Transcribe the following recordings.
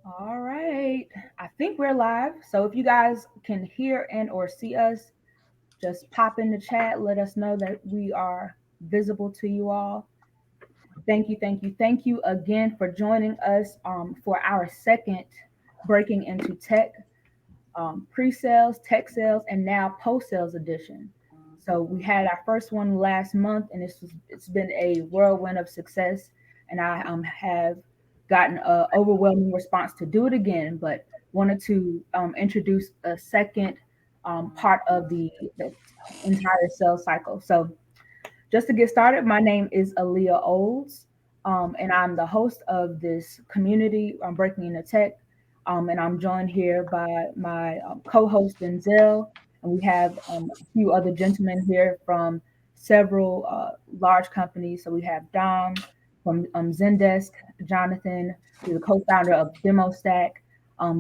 All right. I think we're live. So if you guys can hear and or see us, just pop in the chat. Let us know that we are visible to you all. Thank you again for joining us for our second breaking into tech, pre-sales, tech sales, and now post-sales edition. So we had our first one last month, and it's been a whirlwind of success. And I have gotten an overwhelming response to do it again, but wanted to introduce a second part of the entire sales cycle. So just to get started, my name is Aaliyah Olds, and I'm the host of this community, Breaking into Tech. And I'm joined here by my co-host Denzel, and we have a few other gentlemen here from several large companies. So we have Dom from Zendesk, Jonathan, who's the co-founder of DemoStack.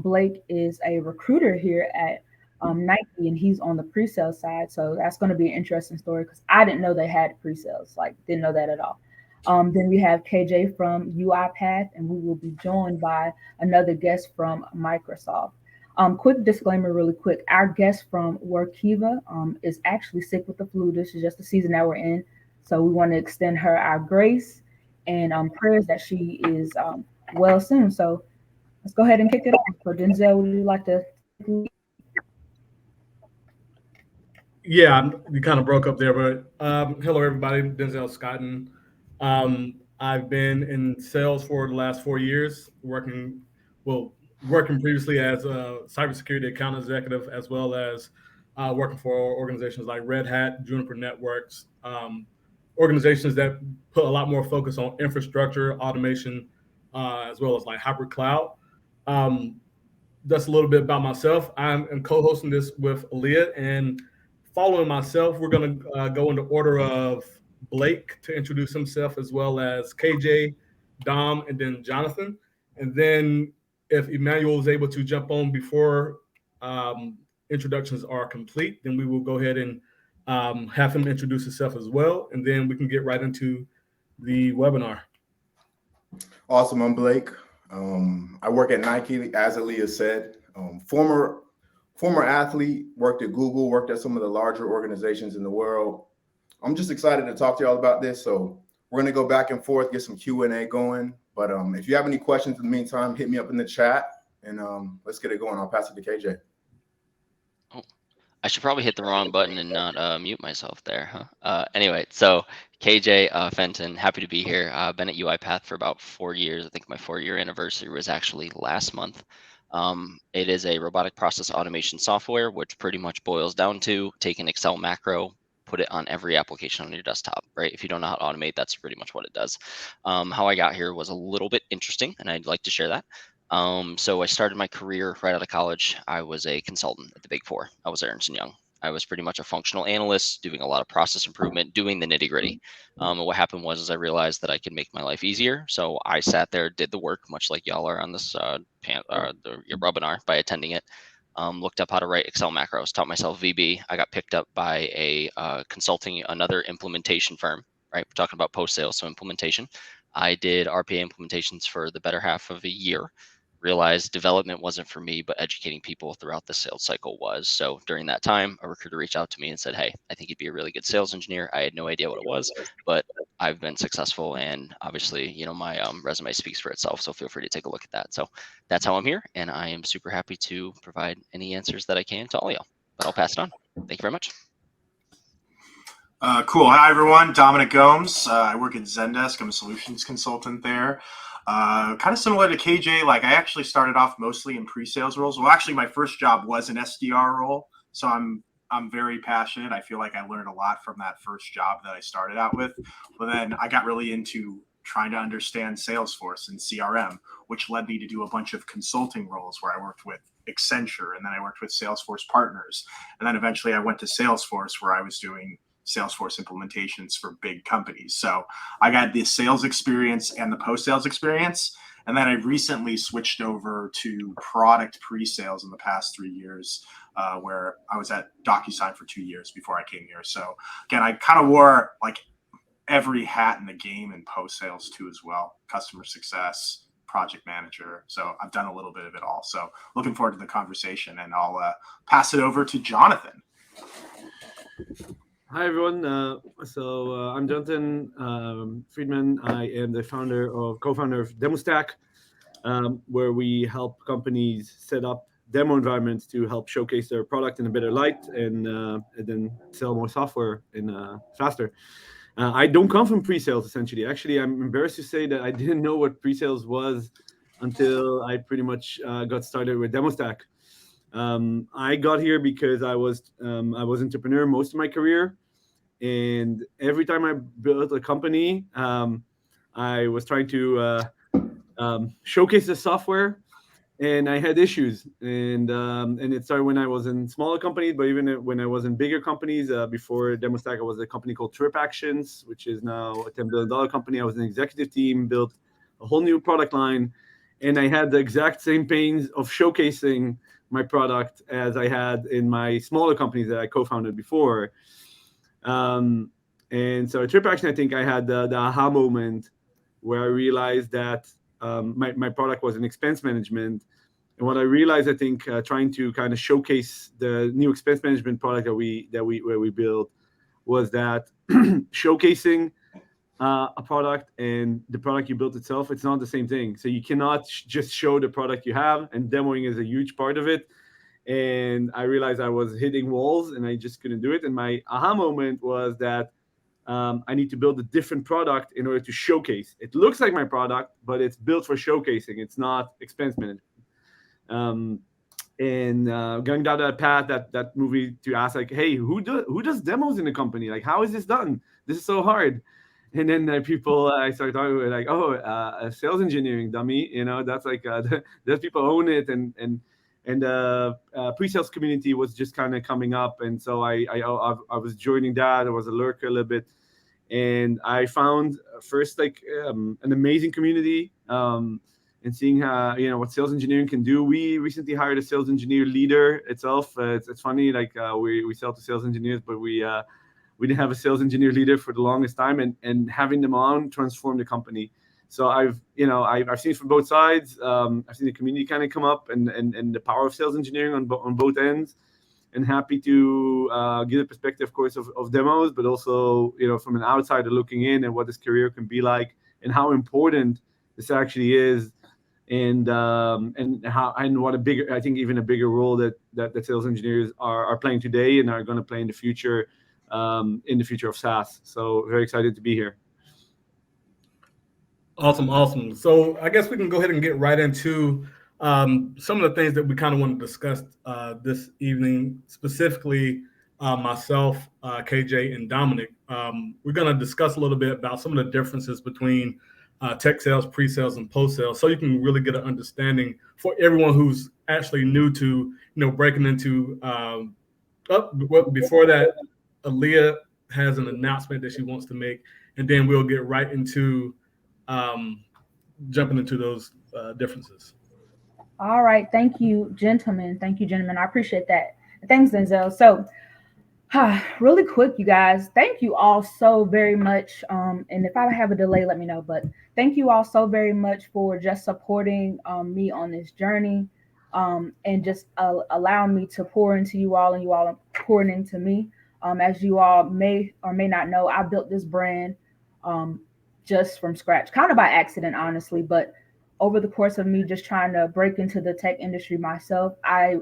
Blake is a recruiter here at Nike, and he's on the pre-sale side. So that's going to be an interesting story because I didn't know they had pre-sales, like didn't know that at all. Then we have KJ from UiPath, and we will be joined by another guest from Microsoft. Quick disclaimer, really quick. Our guest from Workiva is actually sick with the flu. This is just the season that we're in. So we want to extend her our grace and prayers that she is well soon. So let's go ahead and kick it off. So Denzel, would you like to take the lead? Yeah, you kind of broke up there, but hello everybody. Denzel Scotton. I've been in sales for the last 4 years, working previously as a cybersecurity account executive, as well as working for organizations like Red Hat, Juniper Networks, organizations that put a lot more focus on infrastructure automation, as well as like hybrid cloud. Um, that's a little bit about myself. I'm co-hosting this with Aaliyah, and following myself, we're going to go into order of Blake to introduce himself, as well as KJ, Dom, and then Jonathan. And then if Emmanuel is able to jump on before introductions are complete, then we will go ahead and have him introduce himself as well, and then we can get right into the webinar. Awesome. I'm Blake. I work at Nike, as Aaliyah said. Former athlete, worked at Google, worked at some of the larger organizations in the world. I'm just excited to talk to y'all about this. So we're going to go back and forth, get some Q&A going. But if you have any questions in the meantime, hit me up in the chat, and let's get it going. I'll pass it to KJ. Oh, I should probably hit the wrong button and not mute myself there, huh? Anyway, so KJ Fenton, happy to be here. I've been at UiPath for about 4 years. I think my 4-year anniversary was actually last month. It is a robotic process automation software, which pretty much boils down to take an Excel macro, put it on every application on your desktop, right? If you don't know how to automate, that's pretty much what it does. How I got here was a little bit interesting, and I'd like to share that. So I started my career right out of college. I was a consultant at the Big Four. I was at Ernst & Young. I was pretty much a functional analyst, doing a lot of process improvement, doing the nitty gritty. And what happened was is I realized that I could make my life easier. So I sat there, did the work, much like y'all are on this your webinar by attending it. Looked up how to write Excel macros, taught myself VB. I got picked up by a another implementation firm, right? We're talking about post-sales, so implementation. I did RPA implementations for the better half of a year. Realized development wasn't for me, but educating people throughout the sales cycle was. So during that time, a recruiter reached out to me and said, "Hey, I think you'd be a really good sales engineer." I had no idea what it was, but I've been successful, and obviously, my resume speaks for itself. So feel free to take a look at that. So that's how I'm here, and I am super happy to provide any answers that I can to all y'all. But I'll pass it on. Thank you very much. Cool. Hi, everyone. Dominic Gomes. I work at Zendesk. I'm a solutions consultant there. Kind of similar to KJ. Like, I actually started off mostly in pre-sales roles. Well, actually, my first job was an SDR role. So I'm very passionate. I feel like I learned a lot from that first job that I started out with. But then I got really into trying to understand Salesforce and CRM, which led me to do a bunch of consulting roles where I worked with Accenture, and then I worked with Salesforce partners. And then eventually I went to Salesforce, where I was doing Salesforce implementations for big companies. So I got the sales experience and the post-sales experience. And then I recently switched over to product pre-sales in the past 3 years, where I was at DocuSign for 2 years before I came here. So again, I kind of wore like every hat in the game in post-sales too as well. Customer success, project manager. So I've done a little bit of it all. So looking forward to the conversation, and I'll pass it over to Jonathan. Hi, everyone. I'm Jonathan Friedman. I am the co-founder of DemoStack, where we help companies set up demo environments to help showcase their product in a better light and then sell more software faster. I don't come from pre-sales, essentially. Actually, I'm embarrassed to say that I didn't know what pre-sales was until I pretty much got started with DemoStack. I got here because I was entrepreneur most of my career, and every time I built a company, I was trying to showcase the software, and I had issues. And it started when I was in smaller companies, but even when I was in bigger companies. Before DemoStack, I was a company called Trip Actions, which is now a $10 billion company. I was an executive team, built a whole new product line, and I had the exact same pains of showcasing my product as I had in my smaller companies that I co-founded before. And so at Trip Action, I think I had the aha moment where I realized that my product was an expense management. And what I realized, I think, trying to kind of showcase the new expense management product that we built, was that showcasing a product and the product you built itself, it's not the same thing. So you cannot just show the product you have, and demoing is a huge part of it. And I realized I was hitting walls and I just couldn't do it. And my aha moment was that I need to build a different product in order to showcase. It looks like my product, but it's built for showcasing. It's not expense management. Going down that path, that movie, to ask, like, hey, who does demos in the company? Like, how is this done? This is so hard. And then people I started talking with, like, sales engineering, dummy. That's like those people own it, and pre-sales community was just kind of coming up, and so I was joining that. I was a lurker a little bit, and I found first an amazing community, and seeing how what sales engineering can do. We recently hired a sales engineer leader itself. It's funny, we sell to sales engineers, but we didn't have a sales engineer leader for the longest time, and having them on transformed the company. So I've seen it from both sides. I've seen the community kind of come up, and the power of sales engineering on both ends, and happy to give a perspective, of course, of demos, but also from an outsider looking in, and what this career can be like, and how important this actually is, and what a bigger, I think, even a bigger role that sales engineers are playing today and are going to play in the future of SaaS. So very excited to be here. Awesome. So I guess we can go ahead and get right into some of the things that we kind of want to discuss this evening, specifically myself, KJ, and Dominic. We're going to discuss a little bit about some of the differences between tech sales, pre-sales, and post-sales, so you can really get an understanding for everyone who's actually new to breaking into. Before that, Aaliyah has an announcement that she wants to make, and then we'll get right into jumping into those differences. All right. Thank you, gentlemen. I appreciate that. Thanks, Denzel. So really quick, you guys, thank you all so very much. And if I have a delay, let me know. But thank you all so very much for just supporting me on this journey, and just allowing me to pour into you all, and you all pouring into me. As you all may or may not know, I built this brand just from scratch, kind of by accident, honestly. But over the course of me just trying to break into the tech industry myself, I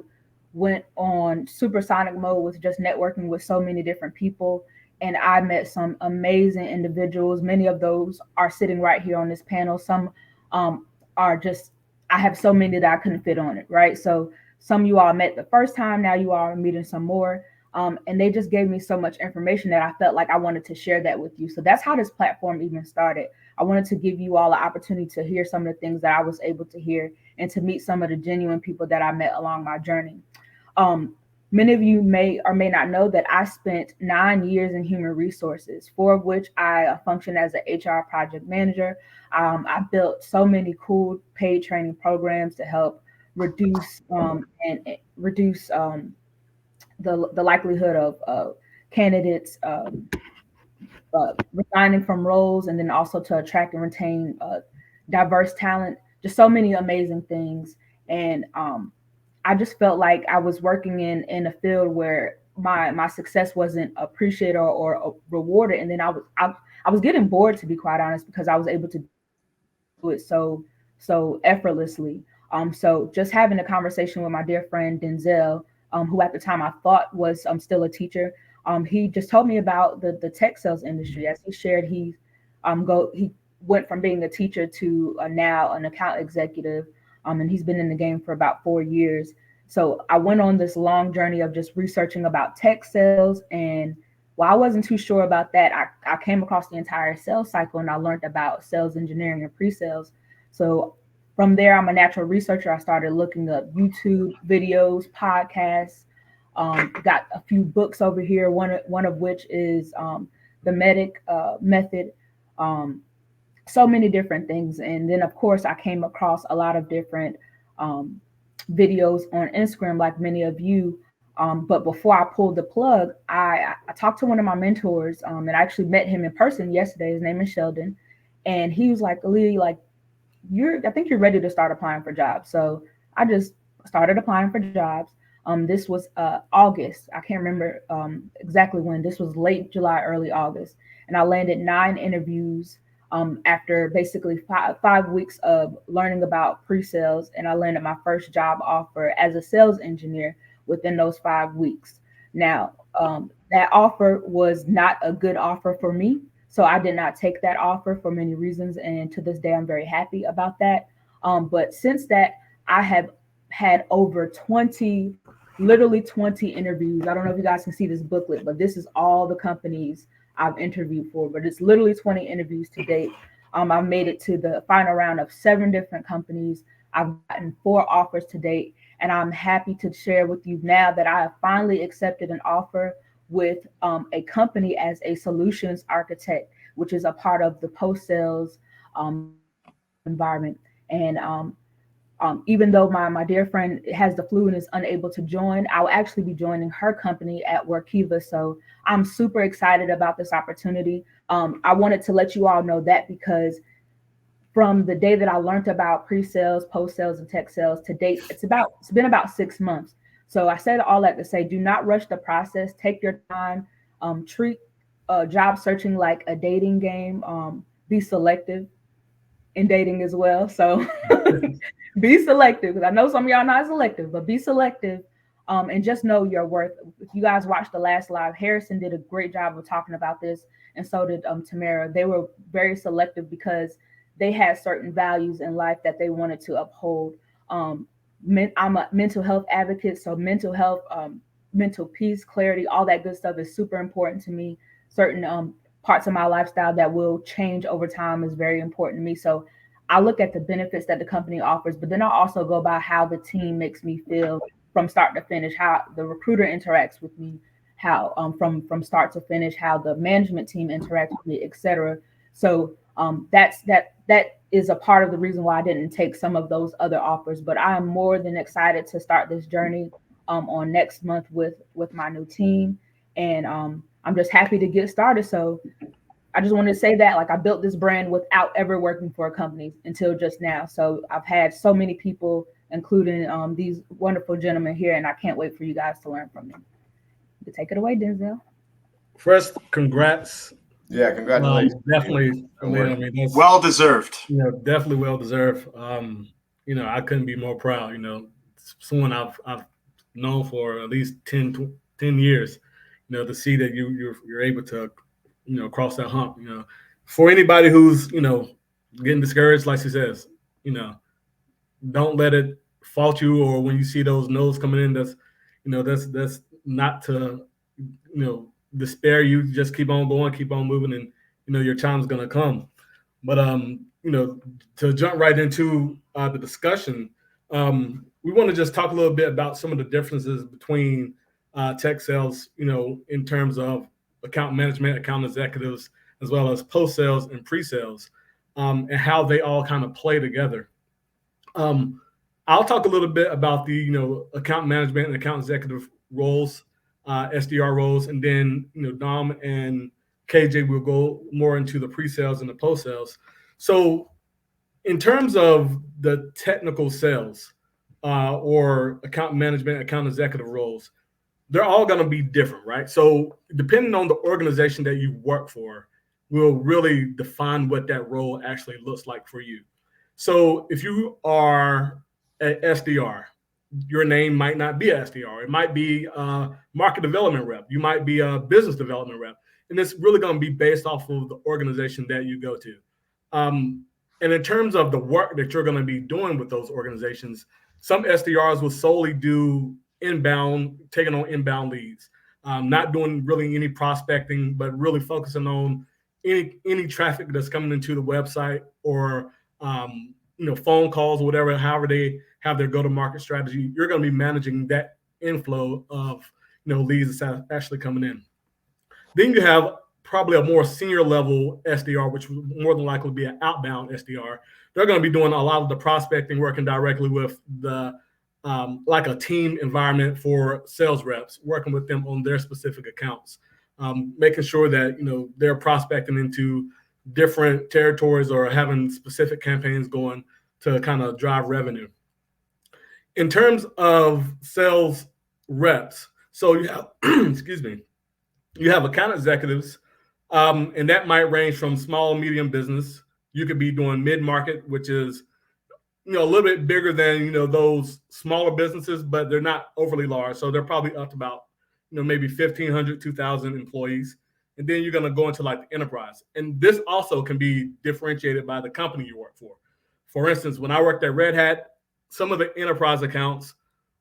went on supersonic mode with just networking with so many different people. And I met some amazing individuals. Many of those are sitting right here on this panel. Some are just, I have so many that I couldn't fit on it, right? So some you all met the first time, now you all are meeting some more. And they just gave me so much information that I felt like I wanted to share that with you. So that's how this platform even started. I wanted to give you all an opportunity to hear some of the things that I was able to hear, and to meet some of the genuine people that I met along my journey. Many of you may or may not know that I spent 9 years in human resources, 4 of which I functioned as an HR project manager. I built so many cool paid training programs to help reduce the likelihood of candidates resigning from roles, and then also to attract and retain diverse talent. just so many amazing things. And I just felt like I was working in a field where my success wasn't appreciated or rewarded. And then I was getting bored, to be quite honest, because I was able to do it so effortlessly. So just having a conversation with my dear friend Denzel, who at the time I thought was still a teacher, he just told me about the tech sales industry. As he shared, he went from being a teacher to now an account executive, and he's been in the game for about 4 years. So I went on this long journey of just researching about tech sales, and while I wasn't too sure about that, I came across the entire sales cycle and I learned about sales engineering and pre-sales. So from there, I'm a natural researcher. I started looking up YouTube videos, podcasts, got a few books over here, one of which is the Medic Method, so many different things. And then, of course, I came across a lot of different videos on Instagram, like many of you. But before I pulled the plug, I talked to one of my mentors, and I actually met him in person yesterday. His name is Sheldon. And he was like, Lee, like, I think you're ready to start applying for jobs. So I just started applying for jobs. This was August. I can't remember exactly when. This was late July, early August. And I landed 9 interviews after basically 5 weeks of learning about pre-sales. And I landed my first job offer as a sales engineer within those 5 weeks. Now, that offer was not a good offer for me. So I did not take that offer for many reasons. And to this day, I'm very happy about that. But since that, I have had over 20, literally 20 interviews. I don't know if you guys can see this booklet, but this is all the companies I've interviewed for, but it's literally 20 interviews to date. I've made it to the final round of 7 different companies. I've gotten 4 offers to date, and I'm happy to share with you now that I have finally accepted an offer with a company as a solutions architect, which is a part of the post-sales environment. And even though my dear friend has the flu and is unable to join, I'll actually be joining her company at Workiva. So I'm super excited about this opportunity. I wanted to let you all know that because from the day that I learned about pre-sales, post-sales, and tech sales to date, it's been about 6 months. So I said all that to say, do not rush the process. Take your time. Treat job searching like a dating game. Be selective in dating as well. So be selective, because I know some of y'all are not selective, but be selective, and just know your worth. If you guys watched the last live, Harrison did a great job of talking about this, and so did Tamara. They were very selective because they had certain values in life that they wanted to uphold. I'm a mental health advocate, so mental health, mental peace, clarity, all that good stuff is super important to me. Certain parts of my lifestyle that will change over time is very important to me. So I look at the benefits that the company offers, but then I also go by how the team makes me feel from start to finish, how the recruiter interacts with me, how from start to finish, how the management team interacts with me, etc. So that is a part of the reason why I didn't take some of those other offers. But I am more than excited to start this journey on next month with my new team, and I'm just happy to get started. So I just wanted to say that, like, I built this brand without ever working for a company until just now. So I've had so many people, including these wonderful gentlemen here, and I can't wait for you guys to learn from them. You take it away, Denzel. First, congrats. Yeah, congratulations. Definitely, I mean, that's, well deserved. Definitely well deserved. I couldn't be more proud. Someone I've known for at least 10 years. To see that you're able to, cross that hump. For anybody who's getting discouraged, like she says, don't let it fault you, or when you see those no's coming in, that's not to despair. You just keep on going, keep on moving, and your time's gonna come. But to jump right into the discussion, we want to just talk a little bit about some of the differences between tech sales, in terms of account management, account executives, as well as post sales and pre-sales, and how they all kind of play together. I'll talk a little bit about the account management and account executive roles, SDR roles, and then Dom and KJ will go more into the pre-sales and the post-sales. So in terms of the technical sales or account management, account executive roles, they're all going to be different, right? So depending on the organization that you work for will really define what that role actually looks like for you. So if you are an SDR, your name might not be an SDR. It might be a market development rep. You might be a business development rep. And it's really going to be based off of the organization that you go to. And in terms of the work that you're going to be doing with those organizations, some SDRs will solely do inbound, taking on inbound leads, not doing really any prospecting, but really focusing on any traffic that's coming into the website or phone calls or whatever, however they have their go-to-market strategy. You're going to be managing that inflow of leads that's actually coming in. Then you have probably a more senior level SDR, which will more than likely be an outbound SDR. They're going to be doing a lot of the prospecting, working directly with the like a team environment for sales reps, working with them on their specific accounts, making sure that they're prospecting into different territories or having specific campaigns going to kind of drive revenue. In terms of sales reps, so you have excuse me, you have account executives, and that might range from small, medium business. You could be doing mid-market, which is a little bit bigger than those smaller businesses, but they're not overly large. So they're probably up to about maybe 1,500, 2,000 employees. And then you're going to go into like the enterprise. And this also can be differentiated by the company you work for. For instance, when I worked at Red Hat, some of the enterprise accounts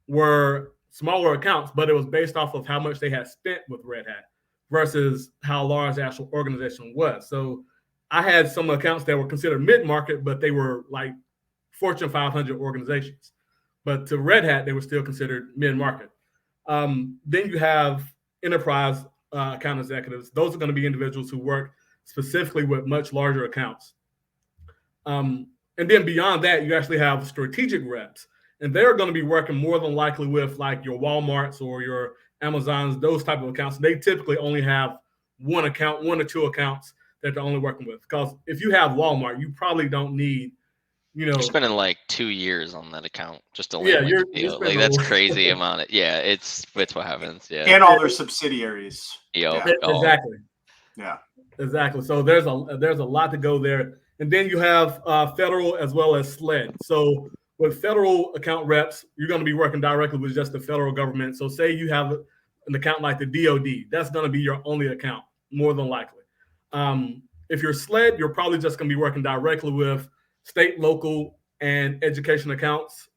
were smaller accounts, but it was based off of how much they had spent with Red Hat versus how large the actual organization was. So I had some accounts that were considered mid-market, but they were like Fortune 500 organizations. But to Red Hat, they were still considered mid-market. Then you have enterprise account executives. Those are going to be individuals who work specifically with much larger accounts. And then beyond that, you actually have strategic reps. And they're going to be working more than likely with like your Walmarts or your Amazons, those type of accounts. They typically only have one account, one or two accounts that they're only working with. Because if you have Walmart, you probably don't need, You're spending like 2 years on that account just to land like a deal. Like that's crazy amount. It's what happens. Yeah. And all their subsidiaries. Exactly. Yeah. Exactly. So there's a lot to go there. And then you have federal as well as SLED. So with federal account reps, you're going to be working directly with just the federal government. So say you have an account like the DoD, that's going to be your only account, more than likely. If you're SLED, you're probably just going to be working directly with state, local, and education accounts.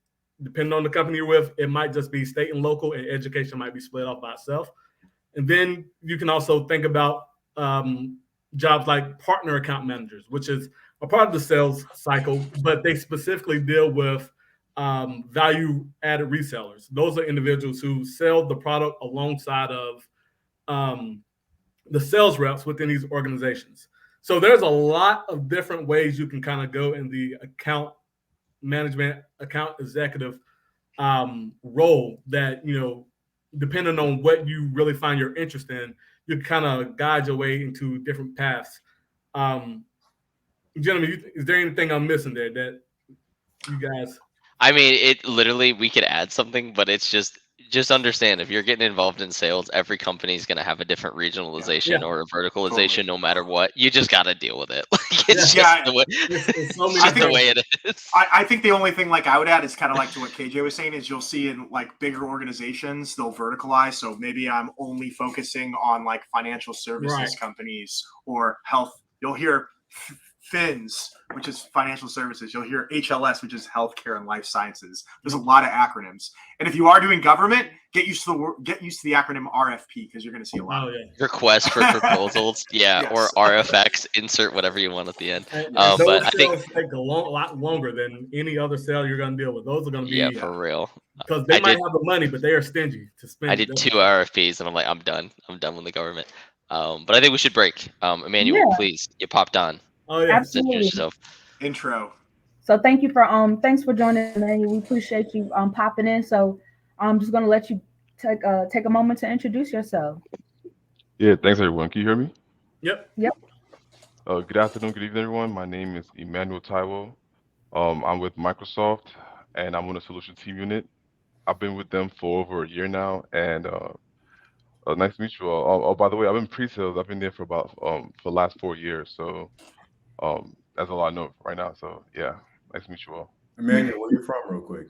Depending on the company you're with, it might just be state and local, and education might be split off by itself. And then you can also think about jobs like partner account managers, which is a part of the sales cycle, but they specifically deal with value-added resellers. Those are individuals who sell the product alongside of the sales reps within these organizations. So there's a lot of different ways you can kind of go in the account management, account executive role that, depending on what you really find your interest in, you kind of guide your way into different paths. Gentlemen, is there anything I'm missing there that you guys? I mean, it literally, we could add something, but it's just understand if you're getting involved in sales, every company is going to have a different regionalization or a verticalization, no matter what. You just got to deal with it. Like, it's just the way, it's the way it is. I think the only thing like I would add is kind of like to what KJ was saying is you'll see in like bigger organizations, they'll verticalize. So maybe I'm only focusing on like financial services companies or health. You'll hear FINS, which is financial services. You'll hear HLS, which is healthcare and life sciences. There's a lot of acronyms, and if you are doing government, get used to the acronym RFP because you're going to see a lot. Request for proposals, or RFX. Insert whatever you want at the end. But I think take a lot longer than any other sale you're going to deal with. Those are going to be for real because they might have the money, but they are stingy to spend. I did 2 RFPs, and I'm like, I'm done with the government. But I think we should break. Emmanuel, please, you popped on. Oh yeah, absolutely. Intro. So thanks for joining, Emmanuel. We appreciate you popping in. So I'm just gonna let you take a moment to introduce yourself. Yeah, thanks everyone. Can you hear me? Yep. Good afternoon, good evening, everyone. My name is Emmanuel Taiwo. I'm with Microsoft, and I'm on the solution team unit. I've been with them for over a year now, and nice to meet you all. Oh, by the way, I've been pre-sales. I've been there for the last 4 years, so that's all I know right now. So yeah, nice to meet you all. Emmanuel, where you from, real quick?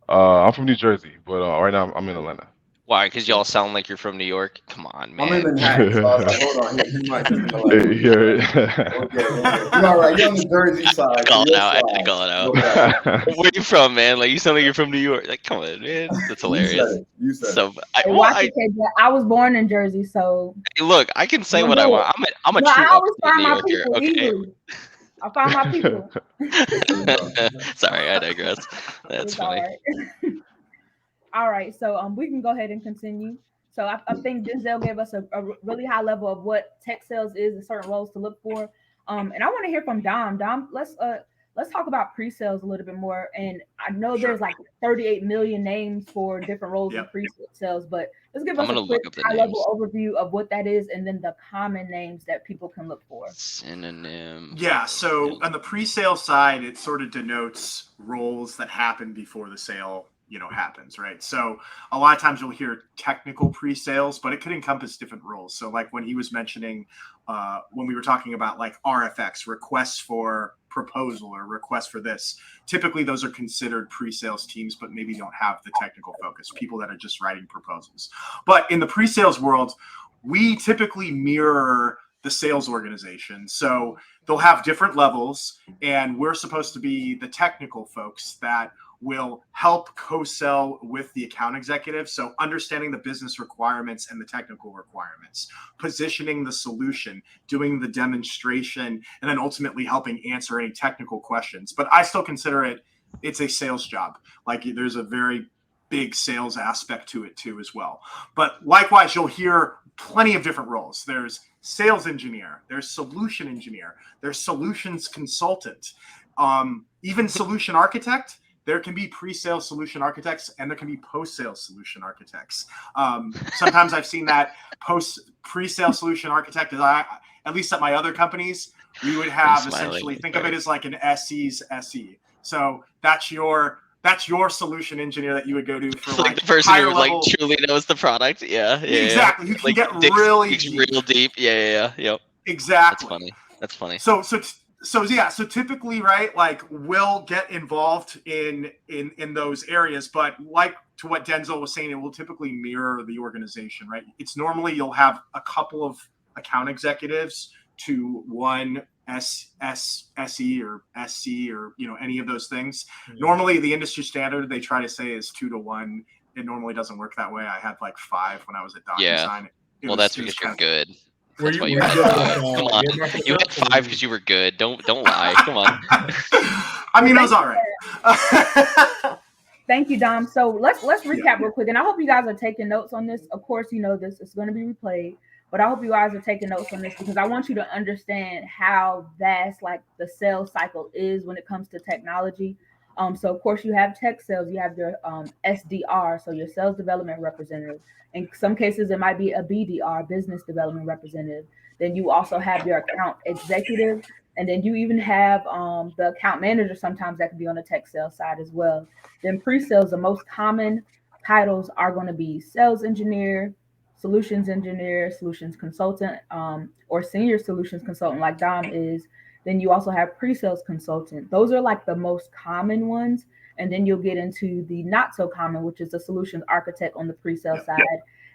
I'm from New Jersey, but right now I'm in Atlanta. Why? Because y'all sound like you're from New York. Come on, I'm in man. Manhattan, so I was like, hold on, he might be from Atlanta. Here. You're all right. You're on the Jersey side. Call So it you're out. I had to fine. call it No out. problem. Where you from, man? Like you sound like you're from New York. Like, come on, man. That's You hilarious. said it. You said So, it. I, Hey, well, watch I it, KJ. I was born in Jersey, so look. I can say you what I know want. it. I'm a No, I true always upstate find New my Yorker. people Okay. easily. I find my people. Sorry, I digress. That's It's all funny. right. All right, so we can go ahead and continue. So I think Denzel gave us a really high level of what tech sales is and certain roles to look for. And I want to hear from Dom. Dom, let's talk about pre-sales a little bit more. And I know Sure. there's like 38 million names for different roles in Yep. pre-sales, but let's give I'm us a gonna quick look up the high names. level overview of what that is and then the common names that people can look for. Synonym. Yeah, so on the pre-sale side, it sort of denotes roles that happen before the sale, happens, right? So a lot of times you'll hear technical pre-sales, but it could encompass different roles. So like when he was mentioning, when we were talking about like RFX, requests for proposal or requests for this, typically those are considered pre-sales teams, but maybe don't have the technical focus, people that are just writing proposals. But in the pre-sales world, we typically mirror the sales organization. So they'll have different levels, and we're supposed to be the technical folks that will help co-sell with the account executive. So understanding the business requirements and the technical requirements, positioning the solution, doing the demonstration, and then ultimately helping answer any technical questions. But I still consider it's a sales job. Like there's a very big sales aspect to it too as well. But likewise, you'll hear plenty of different roles. There's sales engineer, there's solution engineer, there's solutions consultant, even solution architect. There can be pre-sales solution architects and there can be post-sales solution architects. Sometimes I've seen that pre-sales solution architect, at least at my other companies, we would have essentially, think of it as like an SE's SE. So that's your solution engineer that you would go to for like the person higher who level. like truly knows the product. Yeah. Exactly. You can like get really deep. Real deep. Yeah. Yep. Exactly. That's funny. So typically, right, like we'll get involved in those areas, but like to what Denzel was saying, it will typically mirror the organization, right? It's normally you'll have a couple of account executives to one SE or SC or any of those things. Mm-hmm. Normally the industry standard they try to say is 2 to 1. It normally doesn't work that way. I had like 5 when I was at DocuSign. Yeah. That's because you're good. That's why you had 5. Come on. You had 5 because you were good. Don't lie. Come on. I mean, it was all right. Thank you, Dom. So let's recap real quick. And I hope you guys are taking notes on this. Of course, this is going to be replayed. But I hope you guys are taking notes on this because I want you to understand how vast like the sales cycle is when it comes to technology. So of course you have tech sales, you have your SDR, so your sales development representative. In some cases it might be a BDR, business development representative. Then you also have your account executive, and then you even have the account manager sometimes that can be on the tech sales side as well. Then pre-sales, the most common titles are going to be sales engineer, solutions engineer, solutions consultant, or senior solutions consultant like Dom is. Then you also have pre-sales consultant. Those are like the most common ones. And then you'll get into the not so common, which is the solutions architect on the pre-sale side.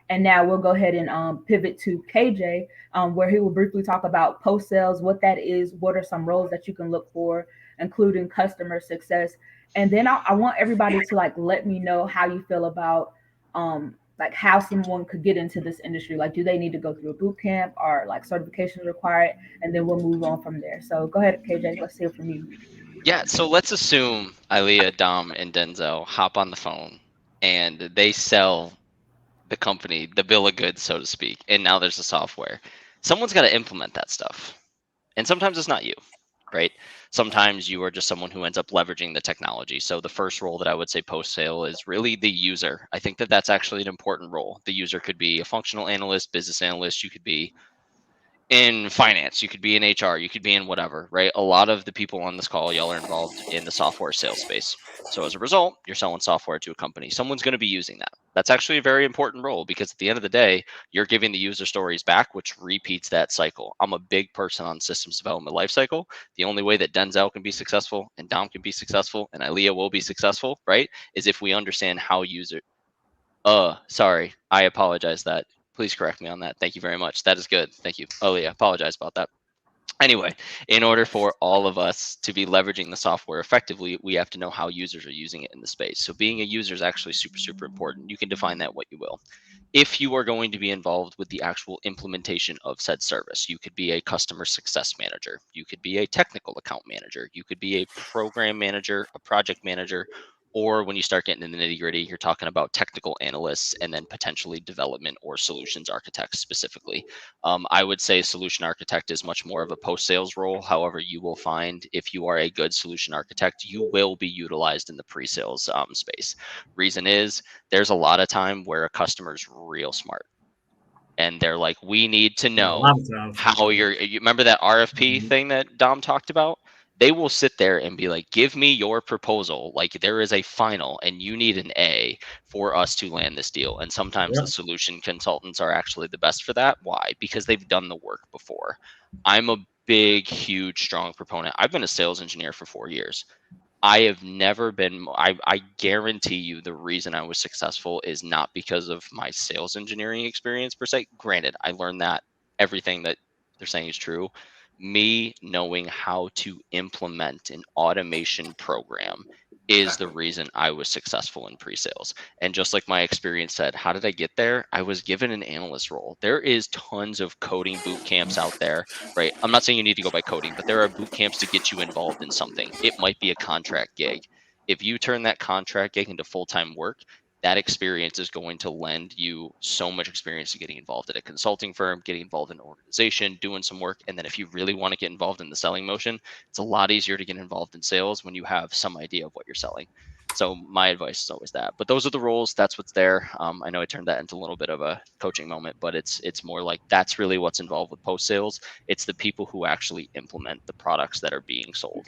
And now we'll go ahead and pivot to KJ, where he will briefly talk about post-sales, what that is, what are some roles that you can look for, including customer success. And then I want everybody to like let me know how you feel about like how someone could get into this industry. Like, do they need to go through a boot camp or like certifications required? And then we'll move on from there. So go ahead, KJ, let's hear from you. Yeah, so let's assume Ilea, Dom, and Denzel hop on the phone and they sell the company, the bill of goods, so to speak, and now there's a software. Someone's got to implement that stuff. And sometimes it's not you, right? Sometimes you are just someone who ends up leveraging the technology. So the first role that I would say post-sale is really the user. I think that that's actually an important role. The user could be a functional analyst, business analyst. You could be in finance, you could be in HR, you could be in whatever, right? A lot of the people on this call, y'all are involved in the software sales space. So as a result, you're selling software to a company. Someone's going to be using that. That's actually a very important role because at the end of the day, you're giving the user stories back, which repeats that cycle. I'm a big person on systems development lifecycle. The only way that Denzel can be successful and Dom can be successful and Ilea will be successful, right, is if we understand how user. Sorry, I apologize that. Please correct me on that. Thank you very much. That is good. Thank you. I apologize about that. Anyway, in order for all of us to be leveraging the software effectively, we have to know how users are using it in the space. So being a user is actually super, super important. You can define that what you will. If you are going to be involved with the actual implementation of said service, you could be a customer success manager, you could be a technical account manager, you could be a program manager, a project manager, or when you start getting into the nitty gritty, you're talking about technical analysts and then potentially development or solutions architects specifically. I would say solution architect is much more of a post-sales role. However, you will find if you are a good solution architect, you will be utilized in the pre-sales space. Reason is there's a lot of time where a customer's real smart and they're like, we need to A know lot of times. how you remember that RFP thing that Dom talked about? They will sit there and be like, give me your proposal. Like there is a final and you need an A for us to land this deal. And sometimes Yeah. the solution consultants are actually the best for that. Why? Because they've done the work before. I'm a big, huge, strong proponent. I've been a sales engineer for 4 years. I have never been, I guarantee you the reason I was successful is not because of my sales engineering experience per se. Granted, I learned that everything that they're saying is true. Me knowing how to implement an automation program is the reason I was successful in pre-sales. And just like my experience said, how did I get there? I was given an analyst role. There is tons of coding boot camps out there, right? I'm not saying you need to go by coding, but there are boot camps to get you involved in something. It might be a contract gig. If you turn that contract gig into full-time work, that experience is going to lend you so much experience to getting involved at a consulting firm, getting involved in an organization, doing some work. And then if you really want to get involved in the selling motion, it's a lot easier to get involved in sales when you have some idea of what you're selling. So my advice is always that. But those are the roles. That's what's there. I know I turned that into a little bit of a coaching moment, but it's more like that's really what's involved with post sales. It's the people who actually implement the products that are being sold.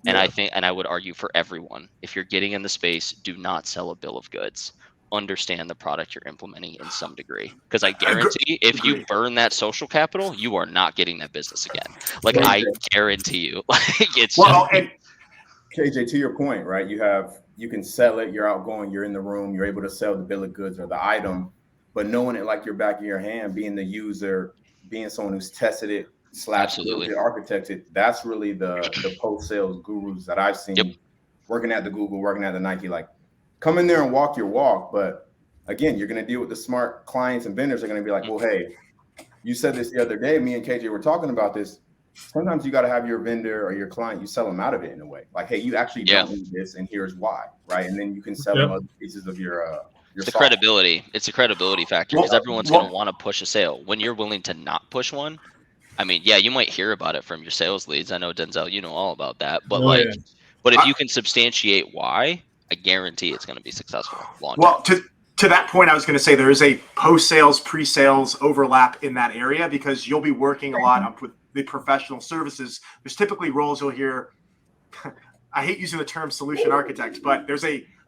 And Yeah. I think, and I would argue for everyone, if you're getting in the space, do not sell a bill of goods. Understand the product you're implementing in some degree. Because I guarantee if you burn that social capital, you are not getting that business again. Like KJ. I guarantee you. Like it's Well, just and KJ, to your point, right? You can sell it, you're outgoing, you're in the room, you're able to sell the bill of goods or the item, but knowing it like you're back of your hand, being the user, being someone who's tested it / absolutely. architected, that's really the post-sales gurus that I've seen Yep. working at the Google, working at the Nike. Like, come in there and walk your walk, but again, you're going to deal with the smart clients and vendors are going to be like, well, hey, you said this the other day, me and KJ were talking about this. Sometimes you got to have your vendor or your client, you sell them out of it in a way. Like, hey, you actually don't need this, and here's why, right? And then you can sell them other pieces of your It's the software. credibility. It's a credibility factor because everyone's going to want to push a sale. When you're willing to not push one, I mean, yeah, you might hear about it from your sales leads. I know Denzel, you know all about that. But but if you can substantiate why, I guarantee it's going to be successful long term. Well, to that point, I was going to say there is a post-sales, pre-sales overlap in that area because you'll be working a lot with the professional services. There's typically roles you'll hear. I hate using the term solution architect, but there's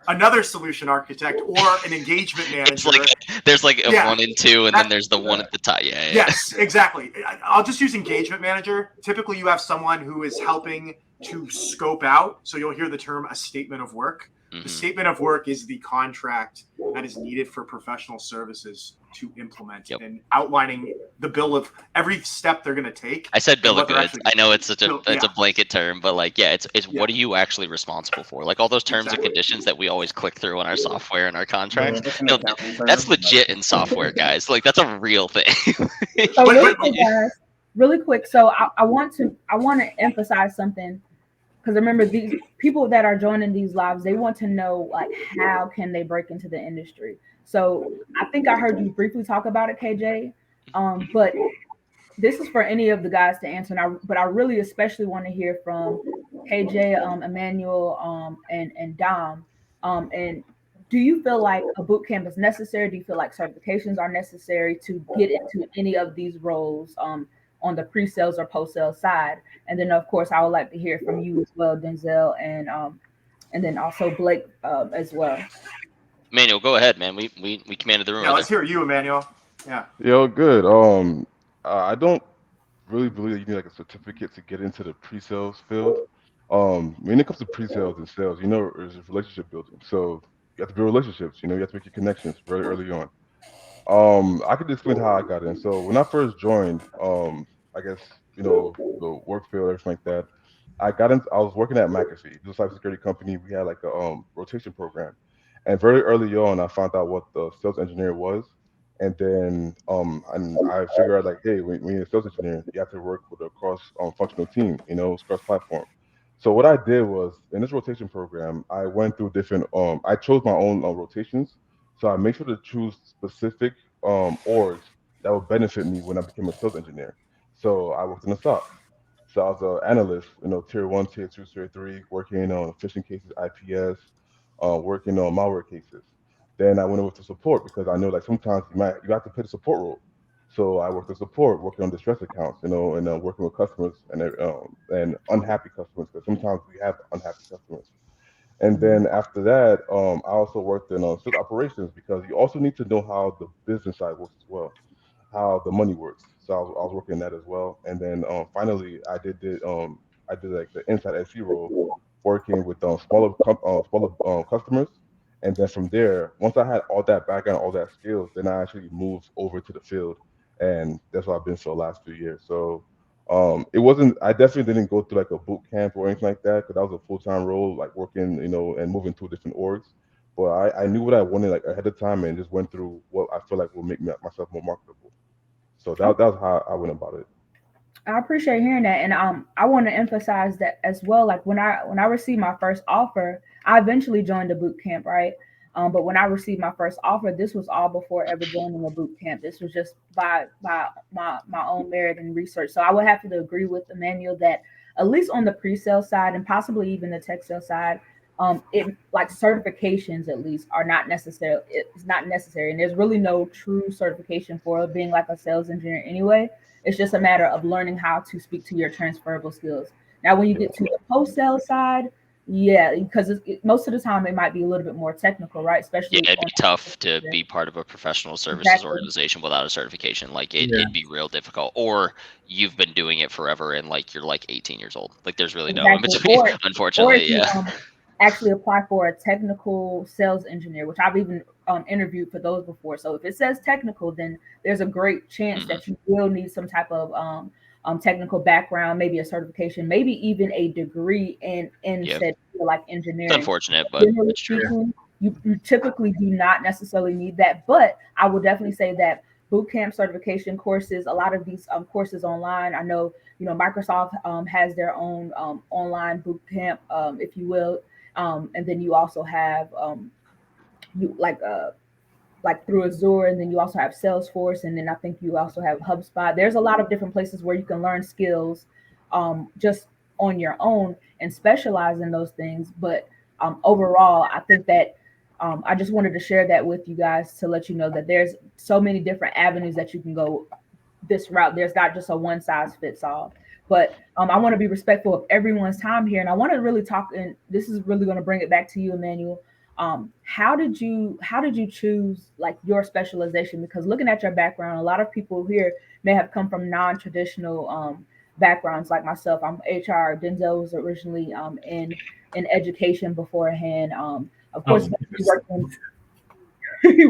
another solution architect or an engagement manager. It's like there's like a 1 and 2, and then there's the one at the top. Yeah. Yes, exactly. I'll just use engagement manager. Typically, you have someone who is helping to scope out. So you'll hear the term a statement of work. The statement of work is the contract that is needed for professional services to implement and outlining the bill of every step they're going to take. I said bill of goods. I know it's such it's a blanket term, but like, it's what are you actually responsible for? Like all those terms and conditions that we always click through on our software and our contracts. That's legit in software, guys. Like that's a real thing. So really quick. So I want to emphasize something. Because remember, these people that are joining these lives, they want to know, like, how can they break into the industry? So I think I heard you briefly talk about it, KJ. But this is for any of the guys to answer. But I really especially want to hear from KJ, Emmanuel, and Dom. And do you feel like a boot camp is necessary? Do you feel like certifications are necessary to get into any of these roles? on the pre-sales or post-sales side. And then of course I would like to hear from you as well, Denzel, and then also Blake as well. Manuel, go ahead, man. We commanded the room Yeah, right let's there. hear you, Emmanuel. Yeah. Yo, good. I don't really believe that you need like a certificate to get into the pre-sales field. When it comes to pre-sales and sales, there's relationship building. So you have to build relationships. You have to make your connections very early on. I could explain how I got in. So when I first joined, I guess the work field, everything like that. I got in. I was working at McAfee, the cybersecurity company. We had like a rotation program, and very early on, I found out what the sales engineer was, and then and I figured out like, hey, when you're a sales engineer, you have to work with a cross functional team. It's cross platform. So what I did was in this rotation program, I went through different. I chose my own rotations, so I made sure to choose specific orgs that would benefit me when I became a sales engineer. So I worked in the SOC. So I was an analyst, tier one, tier two, tier three, working on phishing cases, IPS, working on malware cases. Then I went over to support because I know like sometimes you have to play the support role. So I worked in support, working on distress accounts, and working with customers and unhappy customers because sometimes we have unhappy customers. And then after that, I also worked in sales operations because you also need to know how the business side works as well, how the money works. So I was working in that as well. And then finally, I did like the inside SE role, working with smaller customers. And then from there, once I had all that background, all that skills, then I actually moved over to the field, and that's what I've been for the last few years. So it wasn't. I definitely didn't go through like a boot camp or anything like that because that was a full-time role, like working, and moving to different orgs. But I knew what I wanted like ahead of time and just went through what I feel like will make myself more marketable. So that was how I went about it. I appreciate hearing that, and I want to emphasize that as well. Like when I received my first offer, I eventually joined a boot camp, right? But when I received my first offer, this was all before ever joining a boot camp. This was just by my own merit and research. So I would have to agree with Emmanuel that at least on the pre-sale side and possibly even the tech sale side, it like certifications at least are not necessary. It's not necessary, and there's really no true certification for being like a sales engineer anyway. It's just a matter of learning how to speak to your transferable skills. Now, when you Yeah. get to the post sale side, yeah, because most of the time it might be a little bit more technical, right? Yeah, Especially it'd on be tough to be part of a professional services exactly, organization without a certification. Like Yeah. it'd be real difficult. Or you've been doing it forever and like you're like 18 years old. Like there's really no in exactly. between, Or if unfortunately. you Yeah. actually apply for a technical sales engineer, which I've even interviewed for those before. So if it says technical, then there's a great chance hmm that you will need some type of technical background, maybe a certification, maybe even a degree in Yeah. said field, like It's engineering. unfortunate, but Generally it's true. speaking, you typically do not necessarily need that, but I will definitely say that boot camp certification courses, a lot of these courses online. I know Microsoft has their own online boot camp, if you will, and then you also have you like through Azure, and then you also have Salesforce, and then I think you also have HubSpot. There's a lot of different places where you can learn skills just on your own and specialize in those things. But overall, I think that I just wanted to share that with you guys to let you know that there's so many different avenues that you can go this route. There's not just a one size fits all. But I want to be respectful of everyone's time here, and I want to really talk. And this is really going to bring it back to you, Emmanuel. How did you choose like your specialization? Because looking at your background, a lot of people here may have come from non-traditional backgrounds like myself. I'm HR. Denzel was originally in education beforehand. Of Oh, course, he worked in he